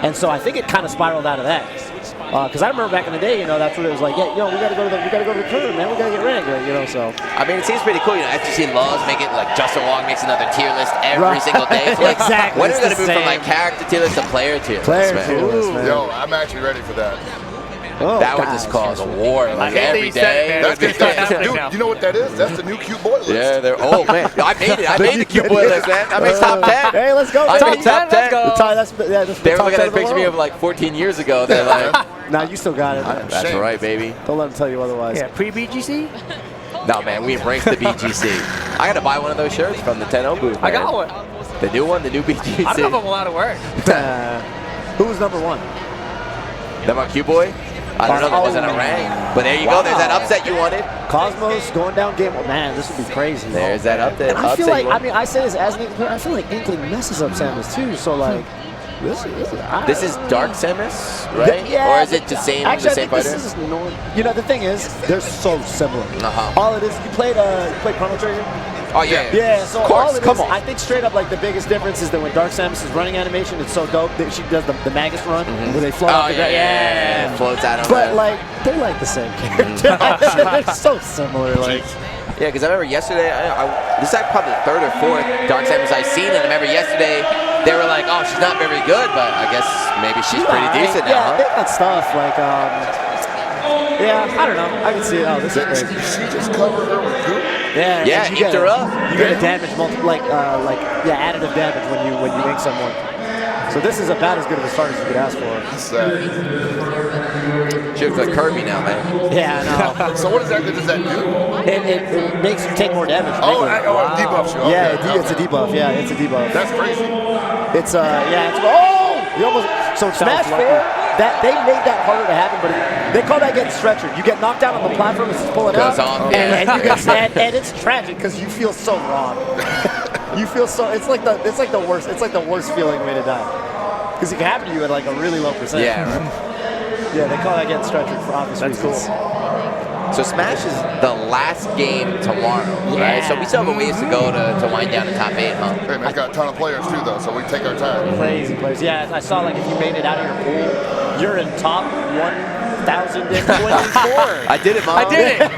And so I think it kind of spiraled out of that. Because I remember back in the day, that's what it was like. Yeah, we gotta go to the tournament, man. We gotta get ranked, So I mean, it seems pretty cool. FGC loves making like Justin Wong makes another tier list every single day. So, like, exactly. When are we gonna move from like character tier list to player tier list? Man. Yo, I'm actually ready for that. That would just cause a war like every day. Dude, you know what that is? That's the new cute boy list. Yeah, they're man. I made it. I made the cute boy list, man. I made top 10. Hey, let's go. I made top 10. They were looking at a picture of me of like 14 years ago. They're like, nah, you still got it. That's right, baby. Don't let them tell you otherwise. Yeah, pre-BGC? No, man, we embrace the BGC. I got to buy one of those shirts from the 10-0 booth, man. I got one. The new one, the new BGC. I don't know if I'm allowed to wear it. Who was number 1? That my Q-boy? I don't know, that wasn't a rank. But there you go, there's that upset you wanted. Cosmos going down game. Oh, man, this would be crazy. There's that upset. And I feel like, I say this as an Inkling player, I feel like Inkling messes up Samus too. So, like, this is Dark Samus, right? Yeah. Or is it the same fighter? This is the thing is, they're so similar. All it is, you played Chrono Trigger? Oh, yeah. Yeah, so of course, all it is, I think straight up, like, the biggest difference is that when Dark Samus is running animation, it's so dope that she does the Magus run, where they float off the ground. Yeah, floats out on But, like, they're like the same character. They're so similar, like. Yeah, because I remember yesterday, this is like probably the 3rd or 4th Dark Samus I've seen, and I remember yesterday, they were like, oh, she's not very good, but I guess maybe she's pretty decent now, they got stuff, like, yeah, I don't know. I can see it. Oh, this is crazy. She just covered her with goop. Yeah, you get her up. You get a damage additive damage when you ink someone. So this is about as good of a start as you could ask for. She looks like Kirby now, man. Yeah, I know. So what exactly does that do? It makes you take more damage. It debuffs you. Yeah, it's a debuff. Yeah, it's a debuff. That's crazy. It's you almost Smash 4. That they made that harder to happen, but they call that getting stretchered. You get knocked down on the platform as it's pulling out, and you get and it's tragic because you feel so wrong. You feel so it's like the worst feeling way to die because it can happen to you at like a really low percentage. Yeah, right. Yeah, they call that getting stretchered for obvious reasons. Cool. So Smash is the last game tomorrow, right? So we still have a ways to go to wind down the top 8, huh? Hey, man, it's got a ton of players too, though, so we take our time. Crazy players. Yeah, I saw like if you made it out of your pool, you're in top 1,024. I did it, Mom. I did it.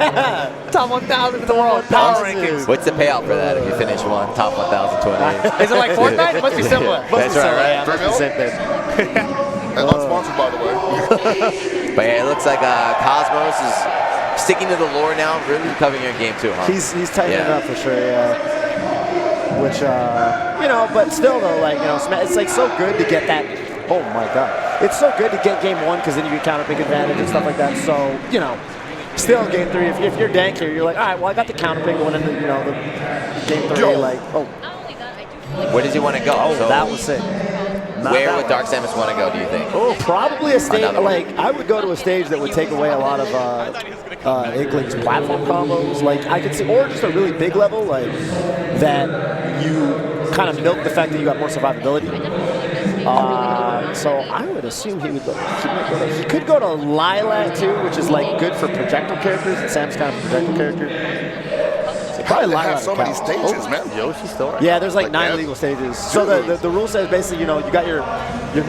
Top 1,000 in the world. Power rankings. What's the payout for that if you finish top 1,028? Is it like Fortnite? It must be similar. That's right. Yeah, that's the same thing. And unsponsored, by the way. But yeah, it looks like Cosmos is sticking to the lore now, really covering your game too, huh? He's tightening it up for sure, yeah. Which, but still though, like, it's like so good to get that. Oh my God, it's so good to get game 1 because then you get counter pick advantage and stuff like that. So still game 3, if you're dank here, you're like, all right, well I got the counter pick going into the game 3. Like, where does he want to go? Oh, so that was sick. Where would Dark Samus want to go, do you think? Oh, probably a stage, like, I would go to a stage that would take away a lot of Inkling's platform combos. Like, I could see, or just a really big level, like, that you kind of milk the fact that you got more survivability. So I would assume he would. He could go to Lilac too, which is like good for projectile characters. And Sam's kind of a projectile character. So How do they Lilac have so many stages, man? Yoshi still. Yeah, there's like 9 that? legal stages. So the rule says basically, you know, you got your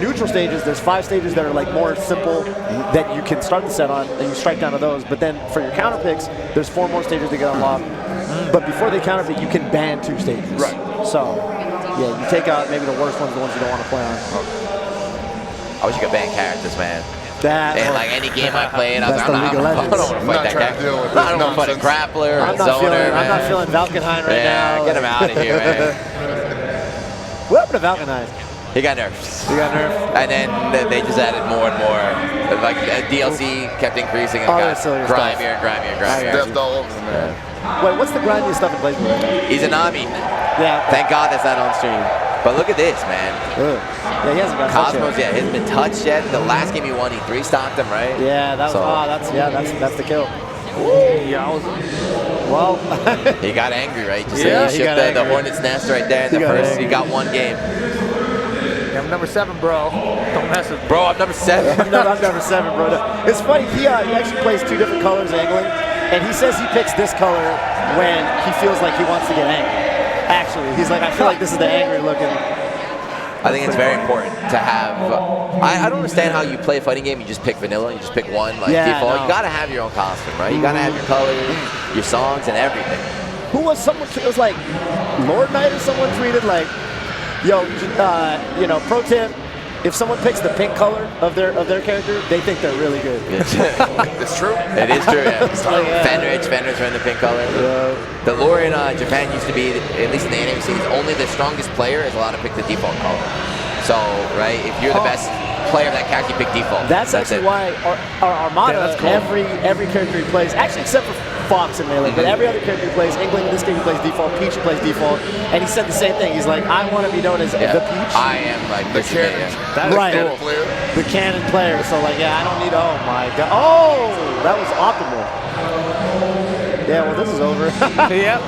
neutral stages. There's 5 stages that are like more simple that you can start the set on, and you strike down to those. But then for your counter picks, there's 4 more stages that get unlocked. But before they counter pick, you can ban 2 stages. Right. So yeah, you take out maybe the worst ones, the ones you don't want to play on. I wish you could ban characters, man. That And like any game I played, I was That's like, the League of I don't Legends. want to fight that trying to deal with character. I this don't want to fight a nonsense. grappler or I'm a not feeling. zoner, I'm not man. feeling Valkenheim right Yeah, now. get him out of here, man. What happened to Valkenheim? He got nerfed. He got nerfed. And then they just added more and more. Like DLC kept increasing and got that's silly grimier and grimier and grimier. Stepped all over them, man. Wait, what's the grindiest stuff in BlazBlue right now? Izanami. Yeah. Thank God that's not on stream. But look at this, man. Ugh. Yeah, he hasn't got touched Cosmos, yet. yeah, hasn't been touched yet. The last game he won, he 3-stocked him, right? Yeah, that was. So- That's the kill. Well, He got angry, right? Just Yeah, he he got shipped the angry. Hornet's Nest right there in the He got first. angry. He got 1 game. Yeah, I'm number 7, bro. Don't mess with. Bro, I'm number 7. I'm number 7, bro. It's funny. He actually plays 2 different colors angling, and he says he picks this color when he feels like he wants to get angry. Actually, he's like, I feel like this is the angry looking. I think it's very important to have. I don't understand how you play a fighting game. You just pick vanilla. You just pick one like Yeah, default. no. You gotta have your own costume, right? You gotta have your colors, your songs, and everything. Who was someone? It was like Lord Knight or someone tweeted like, "Yo, you know, pro tip: if someone picks the pink color of their character, they think they're really good." It's true. It is true. Yeah. Yeah. Fenrir's wearing the pink color. The lore in Japan used to be, at least in the anime series, only the strongest player is allowed to pick the default color. So, right, if you're the best player of that character, you pick default. That's actually it. why our Armada, Yeah, that's cool. every character he plays, actually except for Fox and Melee, but every other character he plays, Inkling in this game he plays default, Peach he plays default, and he said the same thing. He's like, I want to be known as the Peach. I am like The this is it, cannon. yeah. That is Right. cool. Player. The canon player, so like, yeah, I don't need, oh my god. Oh, that was optimal. Yeah, well, this is over. Yep.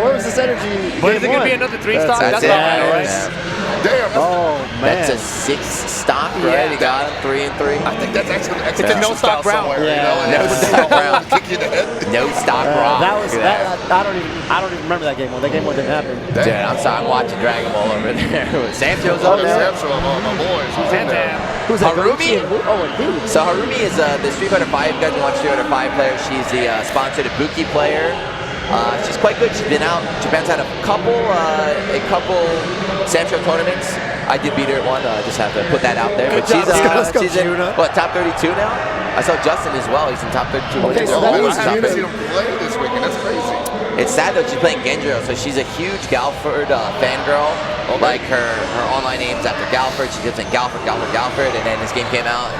Where was this energy? But is it Game going to be one? another 3-stock? That's That's it. all right, right? Yeah. Damn. Oh, man. That's a 6-stock, right? Yeah. He got him 3 and 3. I think that's actually an It's a no-stock round. somewhere, Yeah. you know, and No it's stock just round. kick you in the head. No stock wrong. that was Look at that. I don't even remember that game one. That game one didn't happen. Dude, I'm sorry. I'm watching Dragon Ball over there. Sam shows Oh, up there. Sam, my boys. Who's in there? Who's that? Harumi? Goichi and oh, and who? So Harumi is the Street Fighter 5. You guys can watch Street Fighter 5 player. She's the sponsored Ibuki player. She's quite good. She's been out. Japan's had a couple Sam Show tournaments. I did beat her at one. I just have to put that out there. Good But she's, job. Let's go, she's in Juna. what, top 32 now? I saw Justin as well. He's in top 32. Okay, so Oh, that man, means I haven't Juna- seen him play this weekend. That's crazy. It's sad though, she's playing Genjiro, so she's a huge Galford fangirl. Okay. Like her online name's after Galford. She just in Galford, and then this game came out.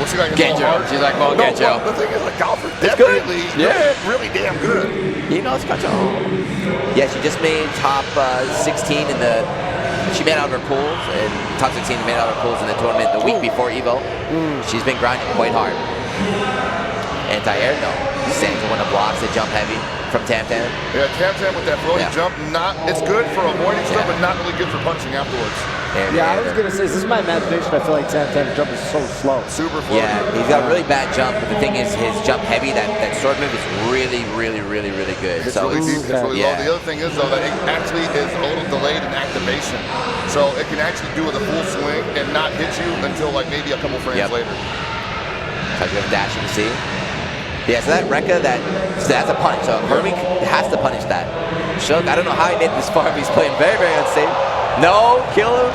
Well, she got Genjo. She's like, well, no, Genjo. well, the thing is, like, Galford It's good. definitely, Yeah. really damn good. You know, it's got Yeah, she just made top 16 in the. She made out of her pools, and top 16 made out of her pools in the tournament the week before Evo. She's been grinding quite hard. Anti-air, no. Sends one of the blocks that jump heavy from Tam Tam. Yeah, Tam Tam with that floaty Yeah. jump, it's good for avoiding stuff, Yeah. but not really good for punching afterwards. Yeah, I was gonna say, this is my imagination. I feel like Tam Tam's jump is so slow. Super floaty. Yeah, he's got a really bad jump, but the thing is, his jump heavy, that sword move is really good. It's So really deep, it's really yeah. low. The other thing is, though, that it actually is a little delayed in activation. So it can actually do with a full swing and not hit you until, like, maybe a couple frames Yep. later. So he's gonna dash, you can see. Yeah, so that Rekka, that's a punish. So Hermie has to punish that. Shook, I don't know how he made it this far, but he's playing very unsafe. No, kill him.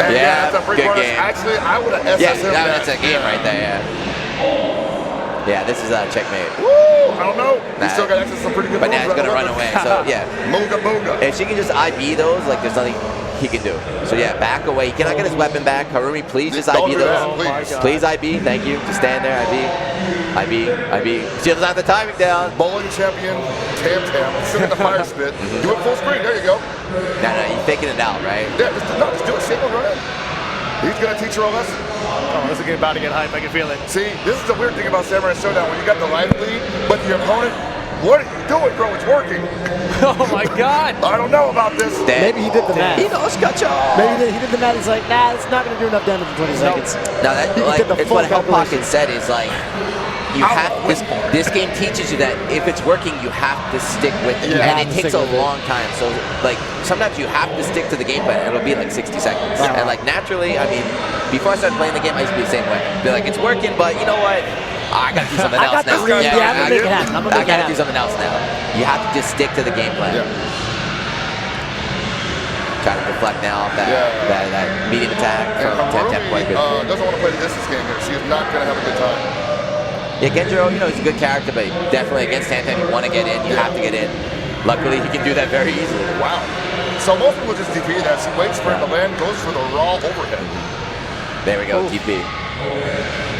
And Yeah, that's a free good bonus. game. Actually, I would have SS Yeah, him that's a game right there, yeah. Yeah, this is a checkmate. Woo! I don't know. Nah. He's still got access to some pretty good But now moves he's gonna right run away. away, so yeah. Mooga booga. If she can just IB those, like there's nothing he can do. So yeah, back away. He cannot get his weapon back. Harumi, please just Don't IB do that, those. please. Please IB, thank you. Just stand there, IB. She doesn't have the timing down. Bowling champion, Tam Tam, sit in the fire spit. Do it full screen. There you go. No, you're faking it out, right? Yeah, just do it. Single run in. He's gonna teach her a lesson. Oh, this is about to get hype. I can feel it. See, this is the weird thing about Samurai Showdown. When you got the life lead, but your opponent what are you doing, bro? It's working. Oh my God. I don't know about this. Maybe he did the math. Maybe He did the math. He's like, nah, it's not going to do enough damage in 20 seconds. No, that, He like, did the it's full what Help Pocket calculation. said is like, you have this game teaches you that if it's working, you have to stick with it, You and have it to takes stick a with it. long time. So like sometimes you have to stick to the game plan. It'll be like 60 seconds, and like naturally, I mean, before I started playing the game, I used to be the same way. Be like, it's working, but you know what? I gotta do something else now. I'm gonna make it happen. I gotta do something else now. You have to just stick to the game plan. Try to deflect now off that medium attack from Temtem quite good. Doesn't want to play the distance game here. She is not going to have a good time. Yeah, Genjiro, you know, he's a good character, but definitely against Temtem, you want to get in, you have to get in. Luckily, he can do that very easily. Wow. So most people just DP that. She waits for him to land, goes for the raw overhead. There we go, TP.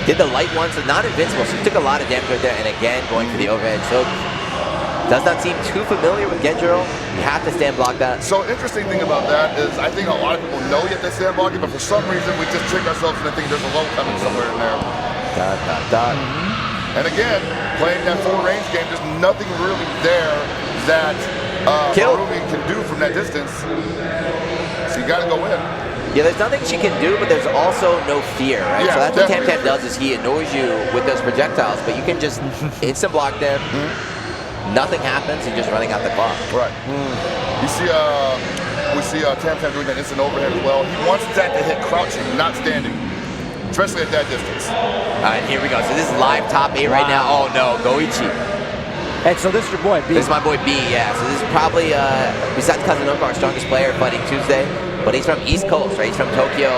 Did the light one, so not invincible. She took a lot of damage right there, and again, going for the overhead choke. Does not seem too familiar with Genjiro. You have to stand block that. So interesting thing about that is I think a lot of people know you have to stand block it, but for some reason we just trick ourselves into thinking there's a low coming somewhere in there. And again, playing that full range game, there's nothing really there that Harumi can do from that distance. So you got to go in. Yeah, there's nothing she can do, but there's also no fear, right? Yeah, so that's what Temtem does is he annoys you with those projectiles, but you can just instant block them. Nothing happens, and just running out the clock. Right. You see, we see Temtem doing that instant overhead as well. He wants that to hit crouching, not standing. Especially at that distance. All right, here we go. So this is live top 8 right now. Oh no, Goichi. And so this is your boy, B. This is my boy B, yeah. So this is probably, besides Kazunoko, our strongest player fighting Tuesday. But he's from East Coast, right? He's from Tokyo.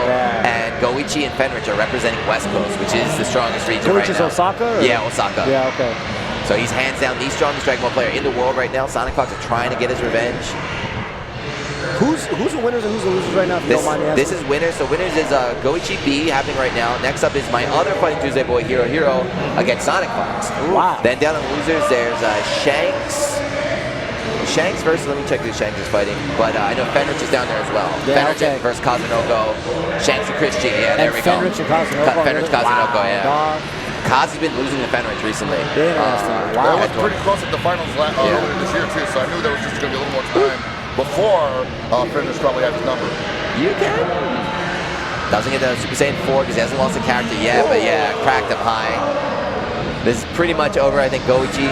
And Goichi and Fenrich are representing West Coast, which is the strongest region right now. Goichi's Osaka? Or? Yeah, Osaka. Yeah, okay. So he's hands down the strongest Dragon Ball player in the world right now. SonicFox are trying to get his revenge. Who's the winners and who's the losers right now, if you don't mind me asking? This is winners. So winners is Goichi B happening right now. Next up is my other Fighting Tuesday boy, Hero against SonicFox. Wow. Then down on losers, there's Shanks. Shanks versus, let me check who Shanks is fighting. But I know Fenrich is down there as well. Yeah, Fenrich versus Kazunoko. Shanks and Chris G. Yeah, there we go. Fenrich and Kazunoko. Fenrich, Kazunoko, wow, yeah. Dog. Kazi's been losing to Fenrich recently. Interesting. Wow. It was pretty close at the finals earlier this year too, so I knew there was just going to be a little more time before Fenrich probably had his number. You can. Doesn't get the Super Saiyan 4 because he hasn't lost a character yet, but yeah, cracked him high. This is pretty much over. I think Goichi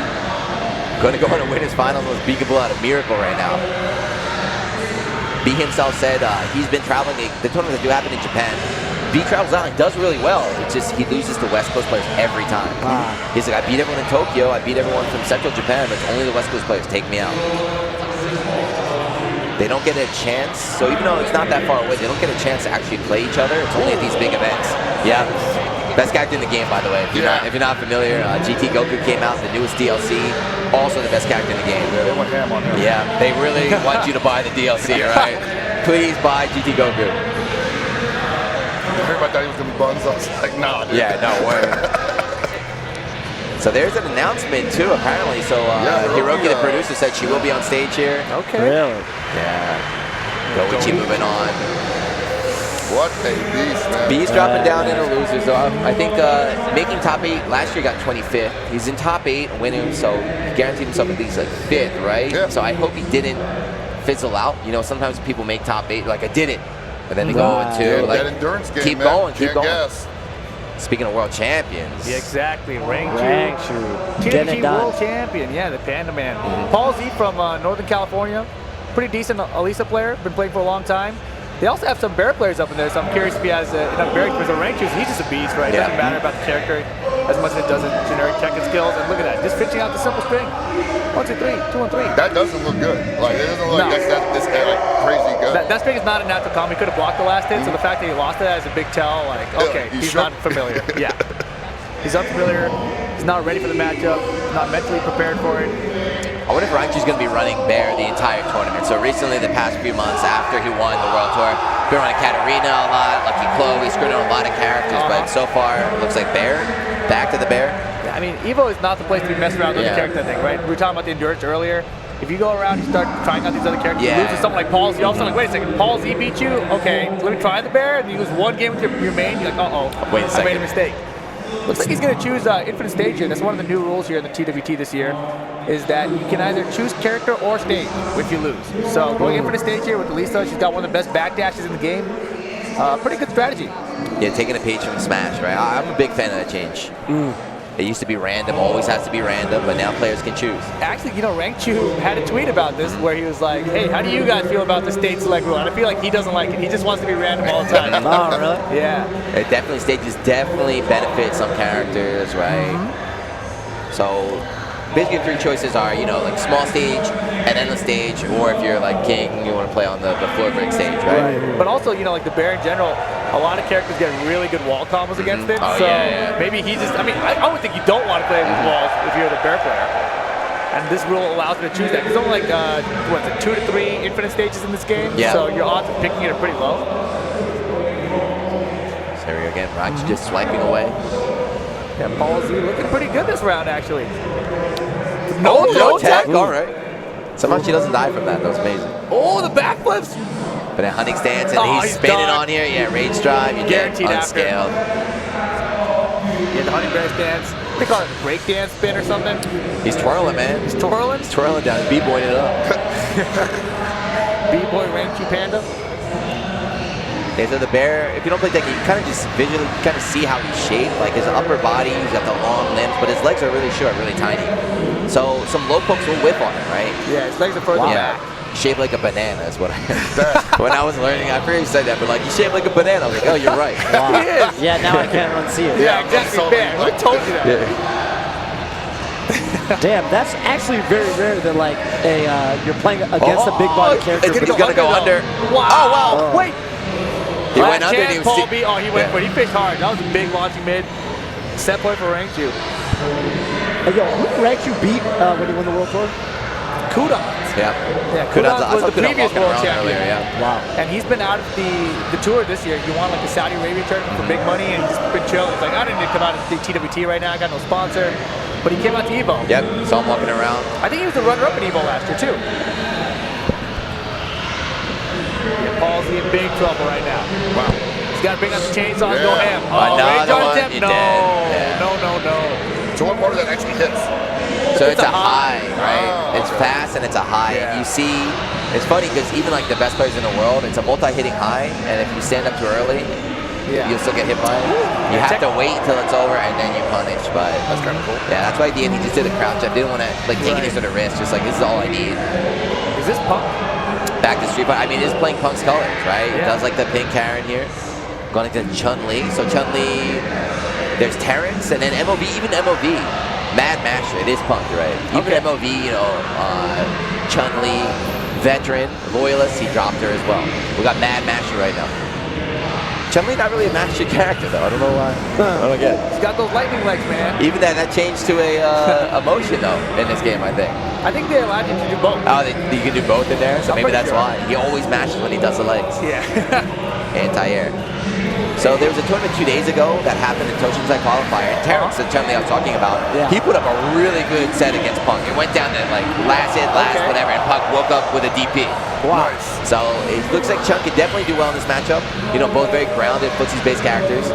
going to go on a winners finals with Beakable out of Miracle right now. B himself said he's been traveling. The tournaments that do happen in Japan. B travels out and does really well. It's just he loses to West Coast players every time. He's like, I beat everyone in Tokyo. I beat everyone from Central Japan, but it's only the West Coast players take me out. They don't get a chance. So even though it's not that far away, they don't get a chance to actually play each other. It's only at these big events. Yeah. Best character in the game, by the way. If you're not familiar, GT Goku came out, the newest DLC. Also the best character in the game. Yeah, they went ham on him. Yeah, they really want you to buy the DLC, right? Please buy GT Goku. Everybody thought he was going to be buns. I was like, nah, dude. Yeah, no way. So there's an announcement too, apparently. So Hiroki, the producer, said she will be on stage here. Okay. Really? Yeah. Goichi moving on. What a beast, man. B's dropping down in a loser. So I think making top 8 last year got 25th. He's in top 8 winning, so he guaranteed himself at least like 5th, right? Yeah. So I hope he didn't fizzle out. You know, sometimes people make top 8 like I did it, and then they go into like that endurance game, keep man. going, keep Can't going. guess. Speaking of world champions. Yeah, exactly. Rangchu. Getting it TNG done. World Champion. Yeah, the Panda Man. Paul Z from Northern California. Pretty decent Alisa player. Been playing for a long time. They also have some Bear players up in there, so I'm curious if he has enough Bear. Because Rangchu, he's just a beast, right? It doesn't matter about the character as much as it does in generic Tekken skills. And look at that, just finishing out the simple string. 1, 2, 3, 2, 1, 3. That doesn't look good. Like, it doesn't look like that's like crazy good. That string is not a natural combo. He could have blocked the last hit, so the fact that he lost it is a big tell. Like, okay, he's not familiar. Yeah. He's unfamiliar. He's not ready for the matchup. Not mentally prepared for it. I wonder if Raichu's going to be running Bear the entire tournament. So recently, the past few months after he won the World Tour, been running Katarina a lot, Lucky Chloe, screwed on a lot of characters, but so far, it looks like Bear, back to the Bear. Yeah, I mean, Evo is not the place to be messing around with the character thing, right? We were talking about the endurance earlier. If you go around and start trying out these other characters, you lose to someone like Paul Z, all of a sudden, like, wait a second, Paul Z beat you? Okay, let me try the Bear, and you lose one game with your main, you're like, uh-oh, Wait a second. I made a mistake. Looks like he's going to choose infinite stage here. That's one of the new rules here in the TWT this year, is that you can either choose character or stage if you lose. So going infinite stage here with Lisa, she's got one of the best backdashes in the game. Pretty good strategy. Yeah, taking a page from Smash, right? I'm a big fan of that change. It used to be random, always has to be random, but now players can choose. Actually, you know, Rankchu had a tweet about this where he was like, hey, how do you guys feel about the state select rule? And I feel like he doesn't like it. He just wants to be random all the time. Oh, really? Yeah. It definitely, stages definitely benefit some characters, right? So basically 3 choices are, you know, like small stage, an endless stage, or if you're like King, you want to play on the floor break stage, right? But also, you know, like the bear in general, a lot of characters get really good wall combos against it. Oh, so yeah. maybe he just, I mean, I would think you don't want to play with walls if you're the bear player. And this rule allows you to choose that. There's only like, what is it, 2 to 3 infinite stages in this game. Yeah. So your odds of picking it are pretty low. So here we go again, Rocky just swiping away. Yeah, Ball Z looking pretty good this round, actually. No tech, all right. Somehow she doesn't die from that. That was amazing. Oh, the backflips. But at hunting stance, and he's spinning done. on here. Yeah, rage drive. You get Guaranteed after. unscaled. Yeah, the hunting bear stance. They call it break dance spin or something. He's twirling, man. He's twirling. He's twirling down. B-boying it up. B-boy Rankchu Panda. Okay, so the bear, if you don't play Tekken, you kind of just visually kind of see how he's shaped. Like his upper body, he's got the long limbs, but his legs are really short, really tiny. So some low pokes will whip on him, right? Yeah, his legs are further back. Shaped like a banana is what I when I was learning. I forget you said that, but like, you shaped like a banana. I was like, oh, you're right. Wow. He is. Yeah, now I can't unsee it. Yeah, exactly. I told you that. Damn, that's actually very rare that like you're playing against a big body character. He's gonna go under. Wow. Oh, wow. Wait. He went under and he was Paul B. Oh, he went for it. He fished hard. That was a big launching mid. Set point for Rankchu. Hey, yo, who did Rankchu beat when he won the World Tour? Kudans. Yeah. Kudans was the previous world champion. Earlier, yeah. Wow. And he's been out of the tour this year. He won like the Saudi Arabia tournament for big money, and he's been chill. He's like, I didn't need to come out of the TWT right now. I got no sponsor. But he came out to EVO. Yep, saw him walking around. I think he was the runner-up in EVO last year, too. Yeah, Paul's in big trouble right now. Wow. He's got to bring out the chainsaw and go ham. Oh, another one. No. So what part of that actually hits? So it's a high, right? It's fast and it's a high. Yeah. You see, it's funny because even like the best players in the world, it's a multi-hitting high, and if you stand up too early, you'll still get hit by it. You have to wait until it's over and then you punish, but That's kind of cool. yeah, that's why D&D just did a crouch up. They didn't want to like take any sort of risk. Just like, this is all I need. Is this Punk? Back to Street Fighter. I mean, it's playing Punk's colors, right? It Yeah. does like the pink Karen here. Going into Chun-Li. So Chun-Li, there's Terrence, and then MOV, even MOV. Mad Master, it is Punk, right? Even MOV, you know, Chun-Li, veteran, loyalist, he dropped her as well. We got Mad Master right now. Chun-Li not really a master character though. I don't know why. I don't get it. He's got those lightning legs, man. Even that changed to a motion though in this game, I think. I think they allowed you to do both. Oh, you can do both in there, so I'm maybe pretty that's sure. why. He always mashes when he does the legs. Yeah. Anti-air. So there was a tournament 2 days ago that happened in Toshinsai qualifier. And Terrence, the Chun-Li I was talking about, he put up a really good set against Punk. It went down to like last hit, whatever, and Punk woke up with a DP. Wow. Nice. So it looks like Chun could definitely do well in this matchup. You know, both very grounded, footsies-based characters.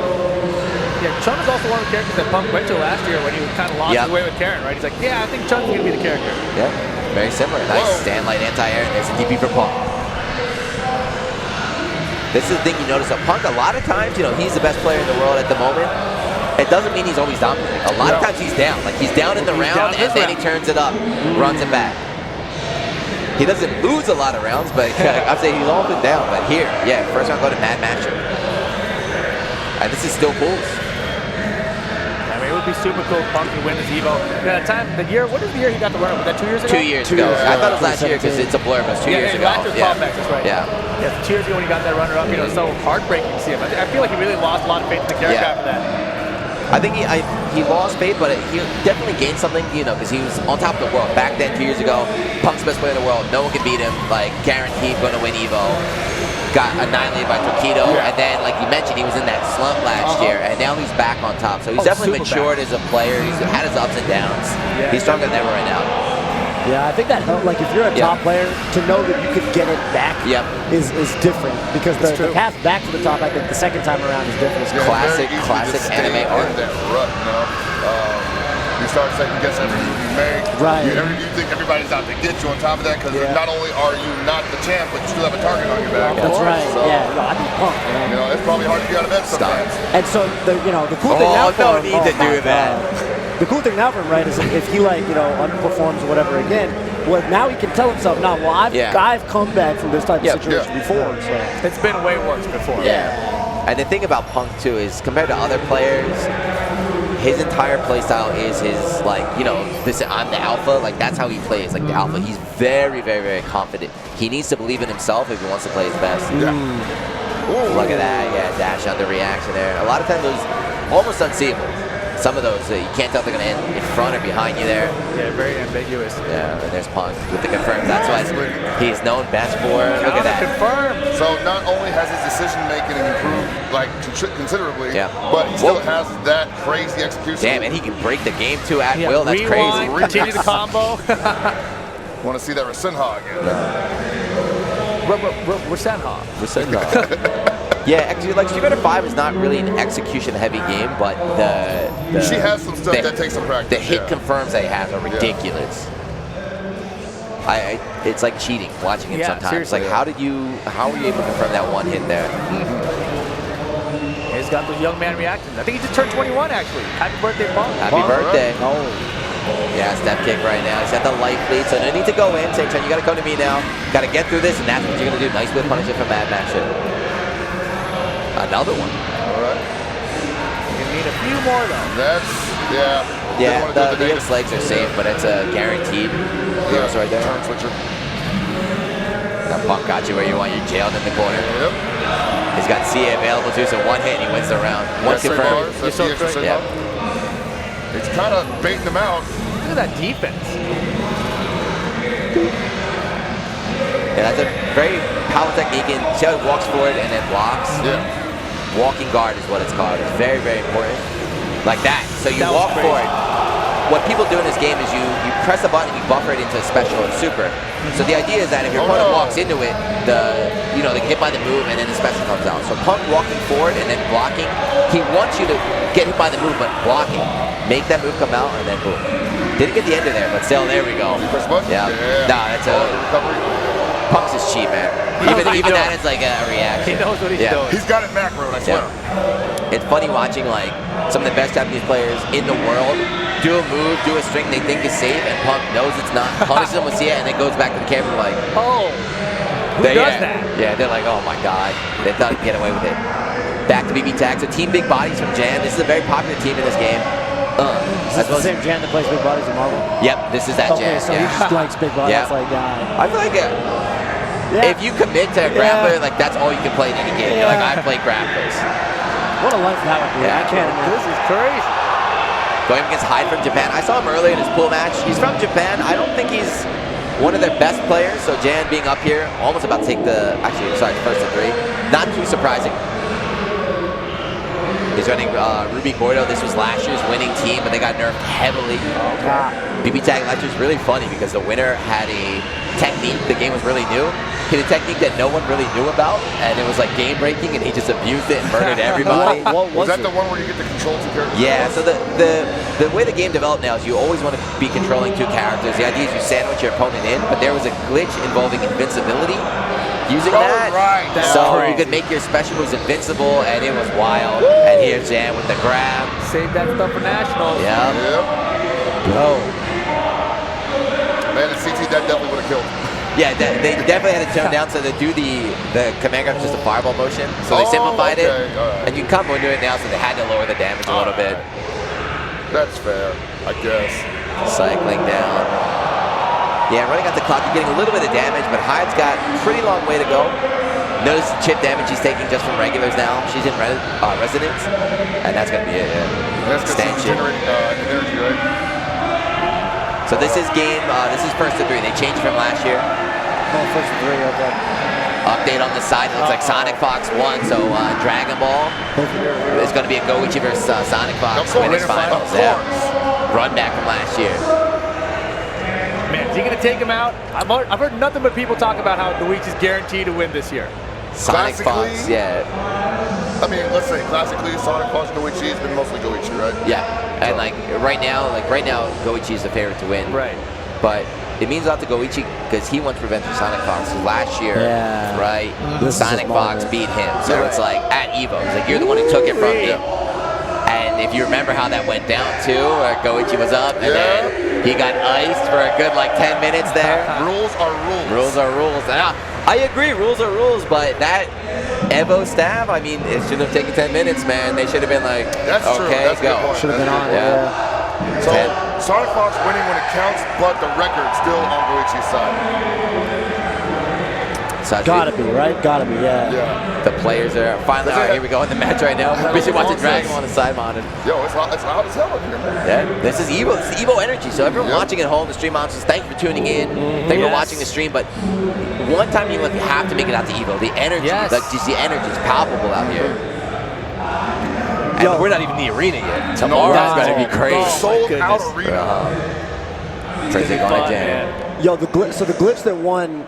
Yeah, Chun is also one of the characters that Punk went to last year when he kind of lost his way with Karen, right? He's like, yeah, I think Chun's going to be the character. Yeah, very similar. Nice stand light anti-air, and there's a DP for Punk. This is the thing you notice of Punk. A lot of times, you know, he's the best player in the world at the moment. It doesn't mean he's always dominating. A lot of times he's down. Like, he's down in the round, and then he turns it up, runs it back. He doesn't lose a lot of rounds, but I'm saying he's often down. But here, yeah, first round go to Mad Master. And this is still Bulls. I mean, it would be super cool if Punk could win this EVO. The year, what is the year he got the runner? Was that 2 years ago? 2 years ago. I thought it was last year because it's a blur, but it's 2 years ago. Last year's Palmex, that's right. Yeah. 2 years ago when he got that runner-up, you know, so heartbreaking to see him. I feel like he really lost a lot of faith in the character after that. I think he lost faith, but he definitely gained something, you know, because he was on top of the world. Back then, 2 years ago, Punk's best player in the world. No one could beat him. Like, guaranteed going to win EVO. Got annihilated by Tokido, and then, like you mentioned, he was in that slump last year, and now he's back on top. So he's definitely matured as a player. He's had his ups and downs. He's stronger than ever right now. Yeah, I think that helped. Like, if you're a top player, to know that you could get it back is different. Because the path back to the top, I think the second time around is different. Classic anime art. That rut, you know? You start second guessing every move you make. Right. You think everybody's out to get you on top of that because not only are you not the champ, but you still have a target on your back. That's right. So, yeah, no, I'd be pumped. Man. You know, it's probably hard to get out of bed sometimes. And so the cool thing now for him, need to do that. The cool thing now for him, right, is if he underperforms or whatever again, well, now he can tell himself, no, well, I've come back from this type of situation before. So it's been way worse before. Yeah. And the thing about Punk too is compared to other players, his entire play style is his, like, you know, I'm the alpha, like that's how he plays, like the alpha. He's very, very, very confident. He needs to believe in himself if he wants to play his best. Yeah. Ooh, look at that, dash under reaction there. A lot of times those almost unseeable. Some of those, you can't tell if they're going to end in front or behind you there. Yeah, very ambiguous. Yeah, and there's Punk with the confirm. That's why he's known best for. Look at that. Confirm. So not only has his decision making improved like considerably, but he still has that crazy execution. Damn, and he can break the game too at will. That's crazy. Continue the combo. Want to see that Rasenha again? Rasenha. Yeah, actually, like Street Fighter 5 is not really an execution-heavy game, but she has some stuff that takes some practice. The hit confirms they have are ridiculous. It's like cheating watching it sometimes. Seriously. Like, how were you able to confirm that one hit there? He's got the young man reacting. I think he just turned 21 actually. Happy birthday, Ball. Happy birthday. Oh. Yeah, step kick right now. He's at the light lead, so no need to go in. Say, you got to come to me now. Got to get through this, and that's what you're going to do. Nice whip punish it from Mad Max. Another one. All right. You're going to need a few more, though. That's, yeah, the Leo's legs are safe, but it's a guaranteed. Leo's right there. Turn switcher. That Punk got you where you want. You're jailed in the corner. Yep. He's got CA available too, so one hit and he wins the round. One confirmed. Yeah. It's kind of baiting him out. Look at that defense. Yeah, that's a very powerful technique. And see how he walks forward and then blocks? Yeah. Walking guard is what it's called. It's very, very important. Like that. So you walk forward. What people do in this game is you press a button and you buffer it into a special or super. So the idea is that if your opponent walks into it, they get hit by the move and then the special comes out. So Punk walking forward and then blocking, he wants you to get hit by the move, but blocking. Make that move come out and then boom. Didn't get the end of there, but still, there we go. First button? Yeah. Nah, that's a recovery. Punk's is cheap, man. Even that is like a reaction. He knows what he's doing. He's got it macroed, I swear. It's funny watching like some of the best Japanese players in the world do a move, do a string they think is safe, and Punk knows it's not. Punishes them with it, and then goes back to the camera like, oh, who does that? Yeah, they're like, oh my god, they thought he'd get away with it. Back to BB Tag. So Team Big Bodies from Jan. This is a very popular team in this game. Is this the same Jan that plays Big Bodies in Marvel? Yep, this is that Jan. So he just likes Big Bodies. Yeah. Like, I feel like if you commit to a grappler, like that's all you can play in any game. You're like, I play grapplers. What a life that would be. I can't imagine. This is crazy. Going against Hyde from Japan. I saw him earlier in his pool match. He's from Japan. I don't think he's one of their best players. So Jan being up here, almost about to take first to three. Not too surprising. He's running Ruby Gordo. This was last year's winning team, but they got nerfed heavily. BB Tag last year was really funny because the winner had a technique. The game was really new. He had a technique that no one really knew about, and it was like game breaking, and he just abused it and murdered everybody. Was that the one where you get to control two characters? Yeah. So the way the game developed now is you always want to be controlling two characters. The idea is you sandwich your opponent in, but there was a glitch involving invincibility. Using that, so you could make your special moves invincible, and it was wild. And here's Jan with the grab. Save that stuff for nationals. Yep. Go. Man, the CT that definitely would have killed. Yeah, they definitely had to tone down so they do the command grab just a fireball motion. So they simplified it, and you can combo into it now, so they had to lower the damage a little bit. That's fair, I guess. Cycling down. Yeah, running out the clock, you're getting a little bit of damage, but Hyde's got a pretty long way to go. Notice the chip damage he's taking just from regulars now. She's in Resonance, and that's going to be it. That's generating energy, right? So this is this is first to three. They changed from last year. First to three, okay. Update on the side, it looks like SonicFox won, so Dragon Ball is going to be a Goichi versus SonicFox winners finals. Yeah. Run back from last year. Man, Is he going to take him out? I've heard nothing but people talk about how Goichi's guaranteed to win this year. SonicFox, yeah. I mean, let's say classically, SonicFox, Goichi has been mostly Goichi, right? Yeah, and right now, Goichi is the favorite to win. Right. But it means a lot to Goichi because he wants revenge for SonicFox. Last year, right, SonicFox beat him. So it's like at Evo, it's like you're the one who took it from me. And if you remember how that went down too, where Goichi was up and then he got iced for a good like 10 minutes there. Rules are rules. Rules are rules. And I agree, rules are rules, but that Evo staff, I mean, it shouldn't have taken 10 minutes, man. They should have been like, That's okay, true. That's go. Should have been on. So SonicFox winning when it counts, but the record still on Goichi's side. Gotta be, right? Gotta be, yeah. The players are finally, all right, here we go in the match right now. We're busy watching Dragon on the side monitor. Yo, it's loud as hell up here, man. Yeah, this is Evo. This is Evo energy. So everyone watching at home, the stream monsters, thank you for tuning in. Thank you for watching the stream. But one time you have to make it out to Evo. The energy, the energy is palpable out here. And we're not even in the arena yet. Tomorrow's going to be crazy. Sold out arena. Crazy going again. Yo, the glitch that won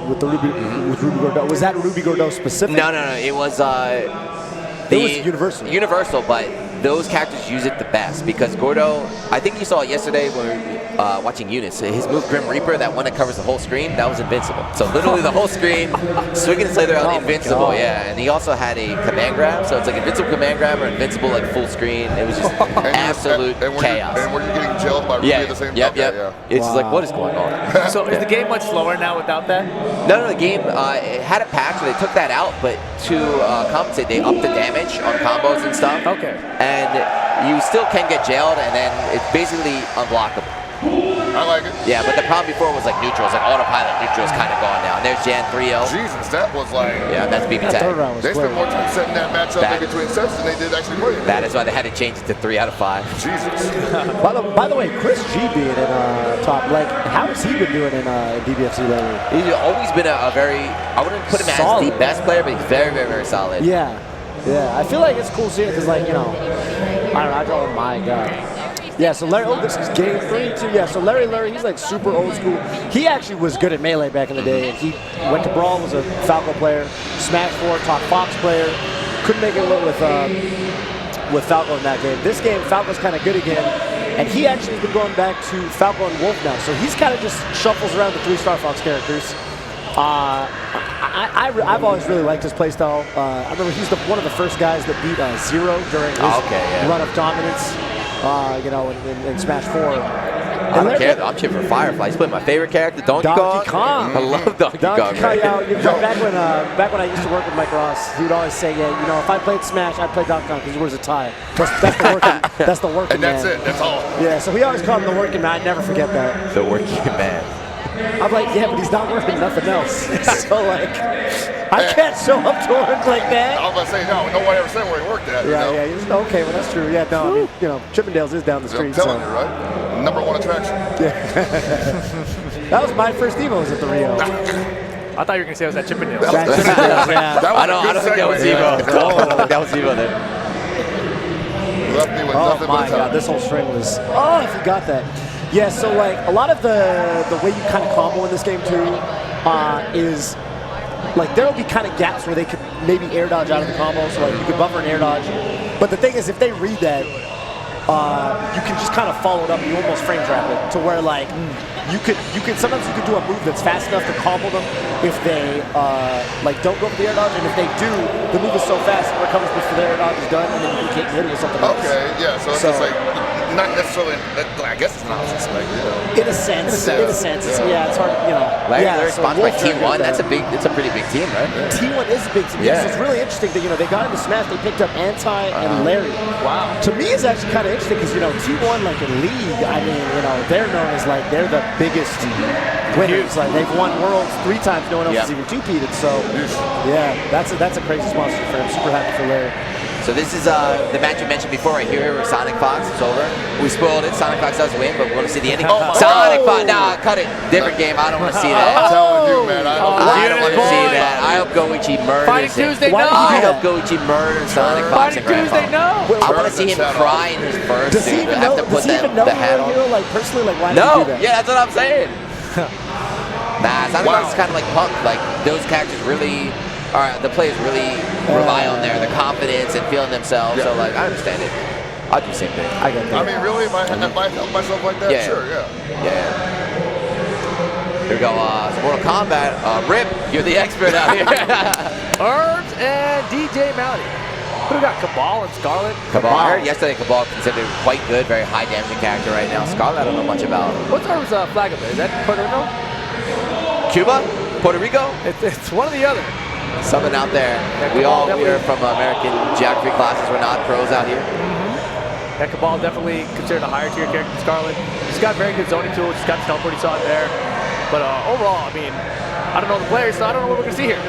with the with Ruby Gordeau, was that Ruby Gordeau specific? No. It was universal. Universal, but those characters use it the best because Gordeau, I think you saw it yesterday when we were watching Eunice. His move Grim Reaper, that one that covers the whole screen, that was invincible. So literally the whole screen, swinging the Slither out, invincible, And he also had a command grab, so it's like invincible command grab or invincible like full screen. It was just absolute chaos. And were you getting jailed by Ruby at the same time? It's like, what is going on? So is the game much slower now without that? No, the game it had a patch where they took that out, but to compensate, they upped the damage on combos and stuff. Okay. And you still can get jailed, and then it's basically unblockable. I like it. Yeah, but the problem before was like neutrals, like autopilot neutrals kind of gone now. And there's Jan 3L. Jesus, that was like... Yeah, that's BB tag. They spent more time setting that match up in between sets than they did actually playing it. That is why they had to change it to 3 out of 5. Jesus. By the way, Chris G being in top, like, how has he been doing in DBFC lately? He's always been a very, I wouldn't put him as the best player, but he's very, very, very solid. Yeah. I feel like it's cool seeing it because, like, you know, I don't know, I go, oh my God. Yeah, so Larry, this is game 3 too. Yeah, so Larry, he's like super old school. He actually was good at Melee back in the day, and he went to Brawl, was a Falco player, Smash 4, top Fox player. Couldn't make it with Falco in that game. This game, Falco's kind of good again, and he actually has been going back to Falco and Wolf now. So he's kind of just shuffles around the 3-star Fox characters. I've always really liked his playstyle. I remember he's one of the first guys that beat Zero during his run of dominance. You know, in Smash 4. I don't care. I'm cheering for Firefly. He's playing my favorite character, Donkey Kong. I love Donkey Kong. Back when I used to work with Mike Ross, he would always say, yeah, you know, if I played Smash, I'd play Donkey Kong because he wears a tie. That's the working man. And that's it. That's all. Yeah, so he always called him the working man. I'd never forget that. The working man. I'm like, yeah, but he's not working nothing else. So, like, I can't show up to work like that. I was about to say, no one ever said where he worked at. Yeah, okay, well, that's true. Yeah, no, I mean, you know, Chippendales is down the street. I'm telling you, right? #1 attraction. Yeah. That was my first Evo, was at the Rio. I thought you were going to say it was at Chippendales. I don't think that was Evo. I don't think that was Evo there. Left me with nothing but my God, this whole string was... Oh, if you got that. Yeah, so like a lot of the way you kind of combo in this game too is like there will be kind of gaps where they could maybe air dodge out of the combo, so like you could buffer and air dodge. But the thing is, if they read that, you can just kind of follow it up and you almost frame trap it to where like sometimes you could do a move that's fast enough to combo them if they like don't go for the air dodge, and if they do, the move is so fast it recovers before the air dodge is done, and then you can hit it with something else. Okay, yeah, so it's just like not necessarily. I guess it's not just like, you know. In a sense, yeah, it's hard, you know. Larry sponsored by T1. That's a pretty big team, right? T1 is a big team. Yeah. So it's really interesting that, you know, they got into Smash, they picked up Anti and Larry. Wow. To me, it's actually kind of interesting because, you know, T1, like in League, I mean, you know, they're known as like they're the biggest winners. Like they've won Worlds 3 times. No one else has even two-peated. So yeah, that's a crazy sponsorship for him. Super happy for Larry. So this is the match you mentioned before right here with SonicFox. It's over. We spoiled it. SonicFox does win, but we want to see the ending. SonicFox, nah, cut it. Different game. I don't want to see that. I'm telling you, man. I don't want to see that. I hope Goichi murders Fighting Tuesday, no. I hope Goichi murders SonicFox Fighting and Grand Tuesday, no. I want to see him cry in his first. Does he even know the hat on. hero, like personally, like why did he do that? Yeah, that's what I'm saying. Nah, SonicFox is kind of like Punk. Like, those characters really, the players really rely on their confidence and feeling themselves. So, like, I understand it. I'll do the same thing. I get that. I mean, really, if I help myself like that, Yeah. sure, yeah. Yeah. Here we go, Mortal Kombat. Rip, you're the expert out here. Herbs and DJ Mounty. Who got Cabal and Scarlet? Cabal. I heard yesterday Cabal considered quite good, very high damaging character right now. Scarlet, I don't know much about. What's Herb's flag up there? Is that Puerto Rico? Cuba? Puerto Rico? It's one or the other. Something out there. Yeah, We Cabal are from American geography classes. We're not pros out here. Yeah, Cabal definitely considered a higher tier character than Scarlet. She's got very good zoning tools. She's got the teleport, you saw it there. But overall, I mean, I don't know the players, so I don't know what we're going to see here.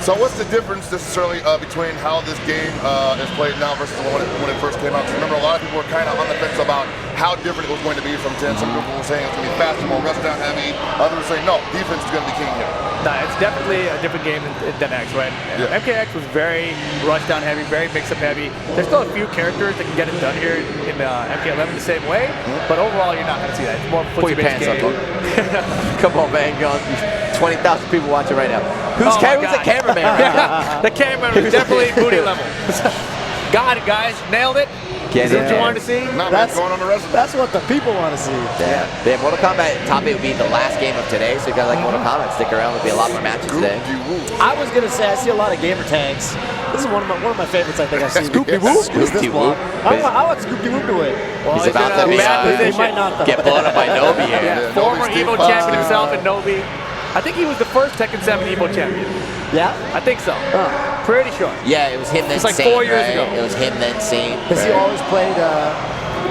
So what's the difference necessarily between how this game is played now versus when it first came out? Because remember, a lot of people were kind of on the fence about how different it was going to be from 10. Some people were saying it's going to be faster, more rust down heavy. Others were saying, no, defense is going to be king here. Nah, it's definitely a different game than X, right? Yeah. MKX was very rush down heavy, very mix-up heavy. There's still a few characters that can get it done here in MK11 the same way, but overall, you're not going to see that. It's more Put your pants game. up. Come on, man. 20,000 people watching right now. Who's the cameraman right now? The cameraman was definitely booty level. Got it, guys. Nailed it. Get Is that what it. you wanted to see? Not that's going on the resume. That's what the people want to see. Yeah. Mortal Kombat top 8 would be the last game of today, so if you guys like Mortal Kombat, stick around. There'll be a lot more matches today. I was gonna say I see a lot of gamer tags. This is one of my favorites. I think I've seen. Scoopy Whoop. Is this Scoopy Whoop. block? I want Scoopy Whoop to win. Well, He's about to be bad He position. might not though. get blown up by Nobi here. Yeah, Yeah, former Nobi Steve Evo Fox. champion himself and Nobi. I think he was the first Tekken 7 Evo champion. Yeah. I think so. Pretty sure. Yeah, it was him then It's like Saint, 4 years right? ago. It was him then Saint. Has he always played?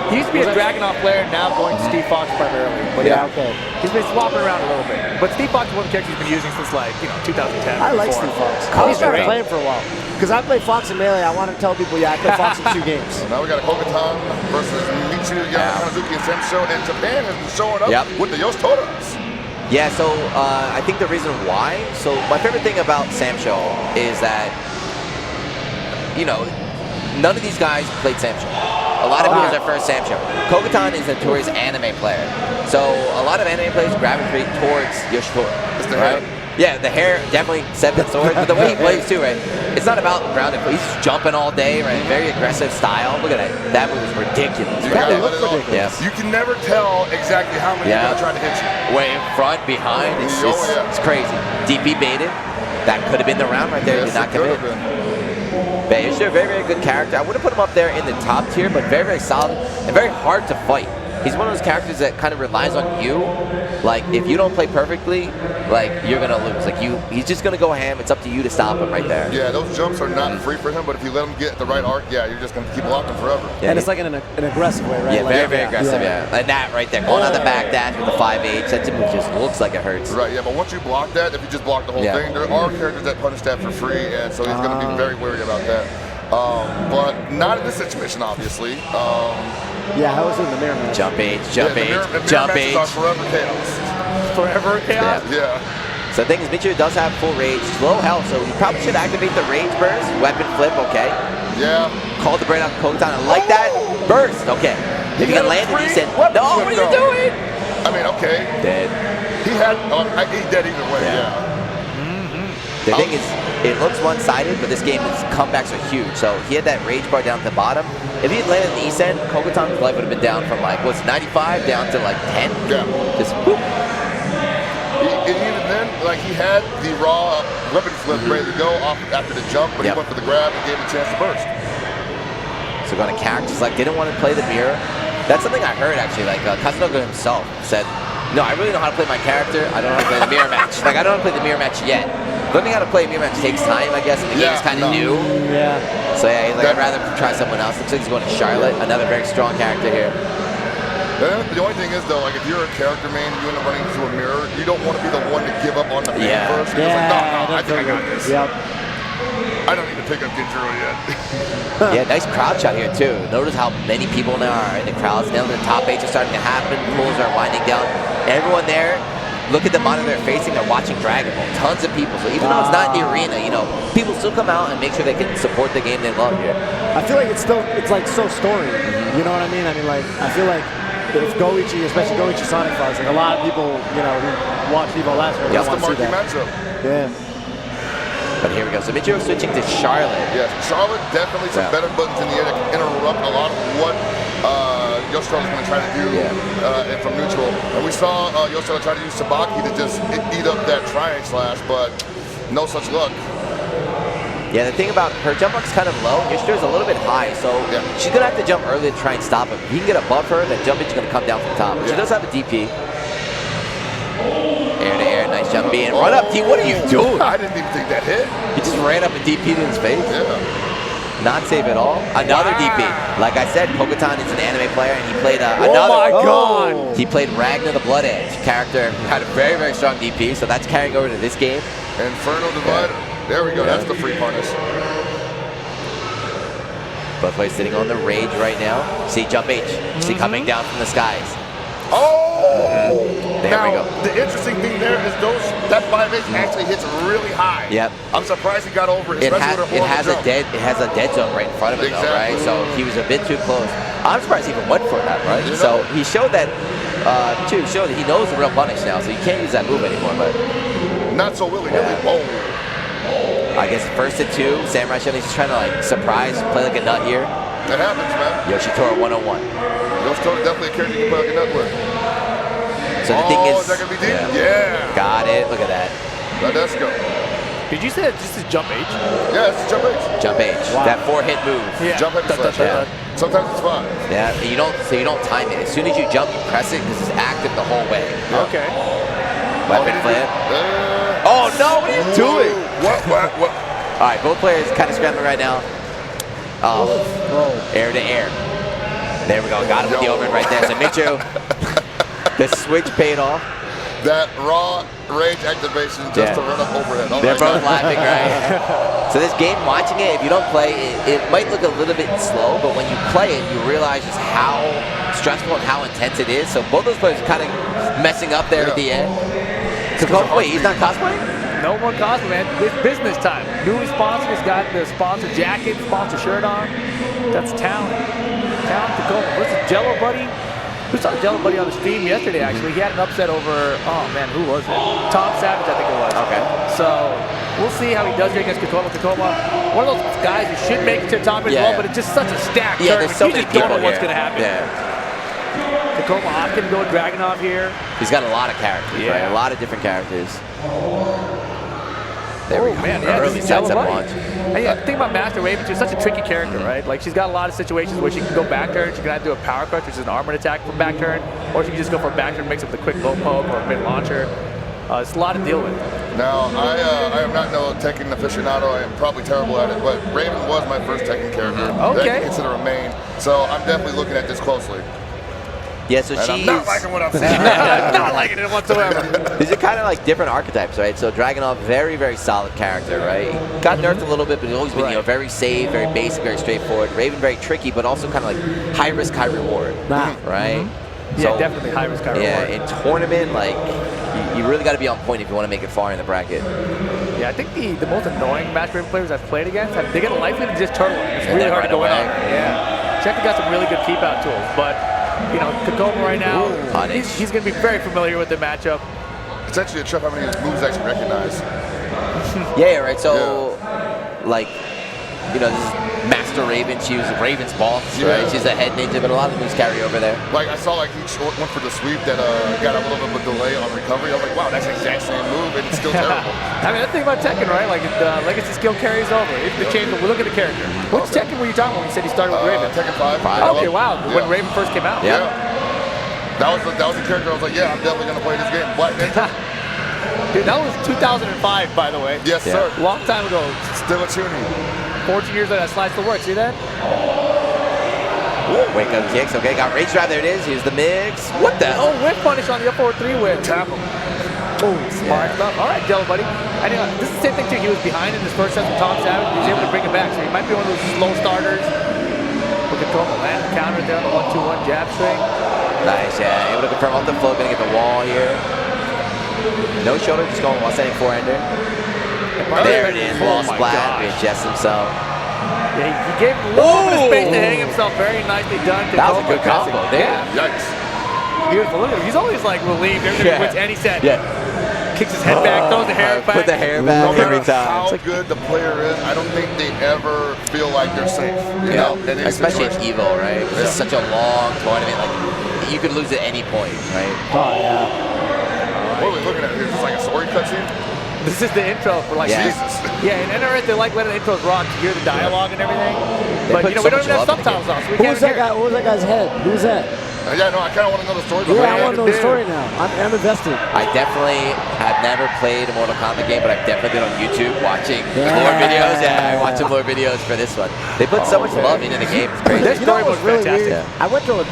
He used to be a Dragunov player, now going to Steve Fox primarily. But Yeah. Okay. he's been swapping around a little bit. But Steve Fox is one of the characters he's been using since 2010. I like before. Steve Fox. Oh, I was he's trying to great. play him for a while because I play Fox and Melee. I want to tell people, yeah, I play Fox in 2 games. So now we got a Kogaton versus Michiru Yamahazuki and Samsho, and Japan has been showing up with the Yostoras. Yeah, so I think the reason why, so my favorite thing about Samsho is that, you know, none of these guys played Samsho. A lot of people are their first Samsho. Kogaton is a notorious anime player. So a lot of anime players gravitate towards Yoshitora. It's the right? hair. Yeah, the hair, definitely seven swords, but the way he plays too, right? It's not about grounded, he's just jumping all day, right? Very aggressive style. Look at that. That move was ridiculous. You Right gotta there. let it off. Yeah. You can never tell exactly how many are gonna try to hit you. Way in front, behind, it's crazy. DP baited. That could have been the round right there. Yes, Did not it could commit. have been. But he's a very, very good character. I wouldn't put him up there in the top tier, but very, very solid and very hard to fight. He's one of those characters that kind of relies on you. Like, if you don't play perfectly, like, you're going to lose. Like, he's just going to go ham. It's up to you to stop him right there. Yeah, those jumps are not free for him, but if you let him get the right arc, yeah, you're just going to keep blocking forever. Yeah, And it's like in an aggressive way, right? Yeah, Like, very, very aggressive, yeah. And that right there, going on the back dash with the 5H, that move just looks like it hurts. Right, yeah, but once you block that, if you just block the whole thing, there are characters that punish that for free, and so he's going to be very wary about that. But not in this situation, obviously. Yeah, how was it in the mirror match? Jump H, jump the H, mirror jump matches H. are forever chaos. Forever chaos. Yeah. So the thing is, Michiru does have full rage, low health, so he probably should activate the rage burst, weapon flip, okay. Yeah. Call the brain out Kogaton, I like that. Burst, okay. If you can land it, he said, no, what are you doing? I mean, okay. Dead. He had, he's dead either way, yeah. The thing is, it looks one-sided, but this game's comebacks are huge. So he had that rage bar down at the bottom. If he had landed in the East End, Kogaton's life would have been down from like, what's 95 down to like 10? Yeah. Just whoop. And even then, like, he had the raw weapon flip ready to go off after the jump, but he went for the grab and gave him a chance to burst. So going to characters like didn't want to play the mirror. That's something I heard actually. Like Kazunoko himself said, "No, I really know how to play my character. I don't know how to play the mirror match. Like I don't know how to play the mirror match yet. Learning how to play a mirror match takes time, I guess. And the game's kind of new. Yeah. So yeah, he's like, I'd rather try someone else. Looks like he's going to Charlotte, another very strong character here. The only thing is though, like if you're a character main, you end up running into a mirror. You don't want to be the one to give up on the main first. You're just like, no, I think I got this. Yep. I don't need to pick up Genjiro yet. Yeah, nice crowd shot here too. Notice how many people now are in the crowds. Now the top 8s are starting to happen. Pools are winding down. Everyone there, look at the monitor they're facing. They're watching Dragon Ball. Tons of people. So even though it's not in the arena, you know, people still come out and make sure they can support the game they love here. I feel like it's like so story. You know what I mean? I mean, like, I feel like if Goichi, especially Goichi SonicFox, like a lot of people, you know, who watched Evo last year, That's the want to see marquee that. matchup. Yeah. But here we go. So Michiro switching to Charlotte. Yes, Charlotte definitely some better buttons in the air that can interrupt a lot of what Yoshito's going to try to do from neutral. And we saw Yoshito try to use Sabaki to just eat up that triangle slash, but no such luck. Yeah, the thing about her jump rock's kind of low. Yoshito's a little bit high, so she's going to have to jump early to try and stop him. If he can get above her, then jump is going to come down from top. She does have a DP. Air to air, nice jump in. Run up, D. What are you doing? I didn't even think that hit. He just ran up and DP'd in his face. Yeah. Not safe at all. Another DP. Like I said, Pogotan is an anime player, and he played another. Oh my God! He played Ragnar the Blood Edge character. Had a very, very strong DP, so that's carrying over to this game. Inferno Divider. There we go. That's the free punish. Both players sitting on the rage right now. See jump H. See coming down from the skies. Oh! There now, we go. The interesting thing there is that 5H actually hits really high. Yep. I'm surprised he got over it. It has a dead zone right in front of it though, right? So he was a bit too close. I'm surprised he even went for that, right? Yeah. So he showed that showed that he knows the real punish now, so you can't use that move anymore, but not so willy-nilly. Whoa. I guess first to two, Samurai Shelly's just trying to like surprise, play like a nut here. That happens, man. Yoshitora 101. Yoshitora definitely a character you can play like a nut with. So the thing is, is that gonna be deep? Yeah. Got it. Look at that. Let's go. Did you say that just is jump H? Yeah, it's jump H. Jump H. Wow. That 4-hit move. Yeah. Jump H slash. Sometimes it's fine. Yeah. You don't time it. As soon as you jump, you press it because it's active the whole way. Okay. Weapon flip. Oh no! What are you doing? What? All right, both players kind of scrambling right now. Oh, air to air. There we go. Got him with the overhead right there. So Micho, the switch paid off. That raw rage activation just to run up overhead. Oh They're both laughing, right? So this game, watching it, if you don't play it, it might look a little bit slow, but when you play it, you realize just how stressful and how intense it is. So both those players are kind of messing up there at the end. Wait, he's not cosplaying? No more cosplay, man. It's business time. Newly sponsored. He's got the sponsor jacket, sponsor shirt on. That's talent. Talent to go. Versus Jello Buddy. We saw Jello Buddy on the stream yesterday, actually. He had an upset over, oh man, who was it? Tom Savage, I think it was. Okay. So we'll see how he does here against Kakoma. Kakoma, one of those guys who should make it to Tom as well, but it's just such a stacked tournament. There's so you many just don't know what's here. going to happen. Yeah. Takoma opting to go Dragunov here. He's got a lot of characters, right? A lot of different characters. There we go. Man, yeah, early sets up launch. And yeah, the thing about Master Raven, she's such a tricky character, right? Like, she's got a lot of situations where she can go back turn, she can either do a power crush, which is an armored attack from back turn, or she can just go for a back turn, mix up with a quick low poke or a mid launcher. It's a lot to deal with. Now, I am not no Tekken aficionado. I am probably terrible at it, but Raven was my first Tekken character that I can consider a main. So I'm definitely looking at this closely. Yeah, so and she's I'm not liking what I'm seeing. Not liking it whatsoever. These are kind of like different archetypes, right? So Dragunov, very, very solid character, right? Got nerfed a little bit, but he's always been, you know, very safe, very basic, very straightforward. Raven, very tricky, but also kind of like high risk, high reward, right? Yeah, definitely high risk, high reward. Yeah, in tournament, like, you really got to be on point if you want to make it far in the bracket. Yeah, I think the most annoying Master Raven players I've played against, they get a life lead and just turtle. It's really hard to go in on. Yeah. Check got some really good keep out tools, but you know, Kakoma right now, he's going to be very familiar with the matchup. It's actually a trip how many of his moves actually recognize. Yeah, right. So, like, you know, this is Master Raven. She uses Raven's Ball, right? She's a head ninja, but a lot of moves carry over there. Like, I saw, like, he went for the sweep that got a little bit of a delay on recovery. I was like, wow, that's the exact same move, and it's still terrible. I mean, that's the thing about Tekken, right? Like, the legacy skill carries over. If the change, we look at the character. Which Tekken were you talking about when you said he started with Raven? Tekken 5. Okay, wow. When Raven first came out. Yeah. That was a character I was like, yeah, I'm definitely going to play this game. Black Ninja. Dude, that was 2005, by the way. Yes, sir. Long time ago. Still a tuning. 14 years later, that slide still works. See that? Wake up kicks. Okay, got rage drive. There it is. Here's the mix. What the hell? Oh, whip punish on the up forward 3 whip. Tap him. Oh, smart stuff. All right, Jello Buddy. And this is the same thing, too. He was behind in his first set with Tom Savage. He was able to bring it back. So he might be one of those slow starters. Look at Kakoma land the counter there on the 1-2-1 jab string. Nice, yeah. Able to confirm off the flow. Gonna get the wall here. No shoulder, just going while setting forehender. There it is. Wall splat. Readjusts himself. Yeah, he gave him a little bit of space to hang himself. Very nicely done. That was a good combo there. Yikes. Beautiful. Look at him. He's always like relieved every time he wins any set. Yeah. Kicks his head back, throws the hair back. Put the hair back No matter every time. how good the player is, I don't think they ever feel like they're safe. You know, in any especially in situation. Evo, right? It's such a long tournament. Like, you could lose at any point, right? Oh, yeah. What are we looking at here? Is this like a story cutscene? This is the intro for like Jesus. Yeah, in NRS they like letting the intros rock to hear the dialogue and everything. But put you know, so we don't much even have love in the subtitles game. on, so we Who can't was that hear. guy? What was that guy's head? Who was that? Yeah, no, I kind of want to know the story. Yeah, I behind want to know the story now. I'm invested. I definitely have never played a Mortal Kombat game, but I've definitely been on YouTube watching more videos. Yeah, I'm watching more videos for this one. They put so much love into the game. It's crazy. This You know story what was was really fantastic. weird?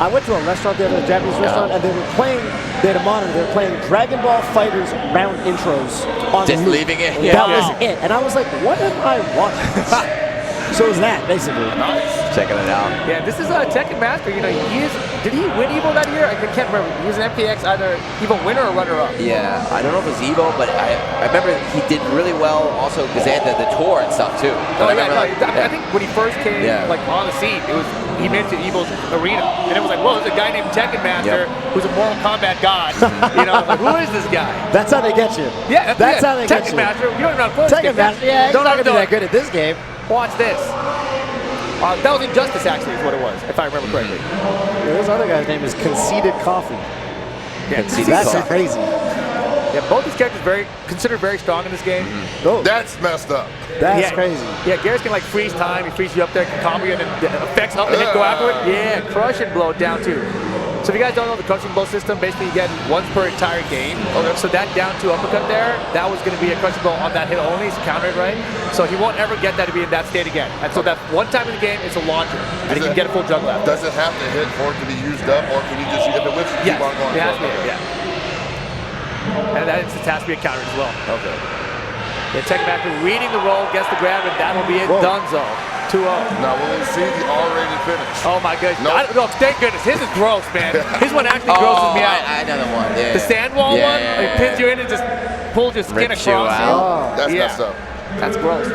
I went to a restaurant the other day, a Japanese restaurant, and they were playing, they had a monitor, they were playing Dragon Ball FighterZ round intros on Just loop. leaving it. That was it. And I was like, what am I watching? So it was that, basically. Checking it out. Yeah, this is a Tekken Master. You know, did he win Evo that year? I can't remember. He was an MPX either Evo winner or runner-up. Yeah, I don't know if it was Evo, but I remember he did really well also because they had the tour and stuff too. Oh, But yeah, I I think when he first came like on the scene, he made it to Evo's arena, and it was like, whoa, there's a guy named Tekken Master who's a Mortal Kombat god. You know, like, who is this guy? That's how they get you. Yeah, That's how they get Tekken you. Master. You don't even know how to Tekken Master, yeah, he's don't not going to be know. that good at this game. Watch this. That was Injustice, actually, is what it was, if I remember correctly. Yeah, this other guy's name is Conceited Coffee. Yeah, That's crazy. Yeah, both these characters considered very strong in this game. Oh, That's messed up. that's crazy. Yeah, Garrus can like freeze time. He freezes you up there, can combo you, and then the effects up and then go after it. Yeah, crush and blow it down too. So if you guys don't know the crushing blow system, basically you get once per entire game. So that down two uppercut there, that was going to be a crushing blow on that hit only. He's countered, right? So he won't ever get that to be in that state again. And so that one time in the game, it's a launcher, and he can get a full juggle out. Does it have to hit for it to be used up, or can you just, if it whips, you keep on going? It has to be, And that instance has to be a counter as well. Okay. The Tekken Master reading the roll, gets the grab, and that'll be it. Dunzo. 2-0. Now will we see the R-rated finish? Oh my goodness. Nope. No, thank goodness. His is gross, man. His one actually grosses me out. I know the one. Yeah. The sand wall one, it pins you in and just pulls your skin Rips you across. out. That's messed up. That's gross.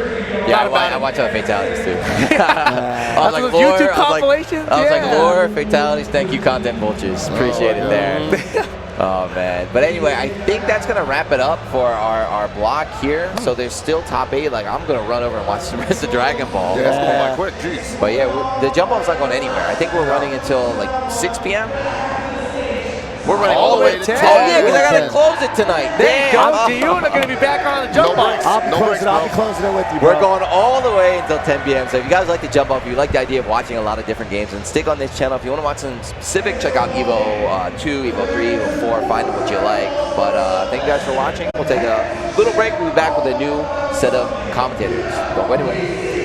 Yeah, I watch other fatalities too. I was like, those lore, YouTube compilations? I was like, Yeah. lore, fatalities, thank you, content vultures. Appreciate it there. Oh man. But anyway, I think that's gonna wrap it up for our block here. So there's still top 8. Like, I'm gonna run over and watch the rest of Dragon Ball. Yeah, it's going like quick, jeez. But yeah, the jump off's not going anywhere. I think we're running until like 6 p.m. We're running all the way to 10. Oh yeah, because I gotta close it tonight. There you Damn. go. You are going to be back on the jump box. I'll be closing it with you, bro. We're going all the way until 10 p.m. So if you guys like to jump off, if you like the idea of watching a lot of different games, then stick on this channel. If you want to watch something specific, check out Evo 2, Evo 3, Evo 4, find what you like. But thank you guys for watching. We'll take a little break. We'll be back with a new set of commentators. Don't go anywhere.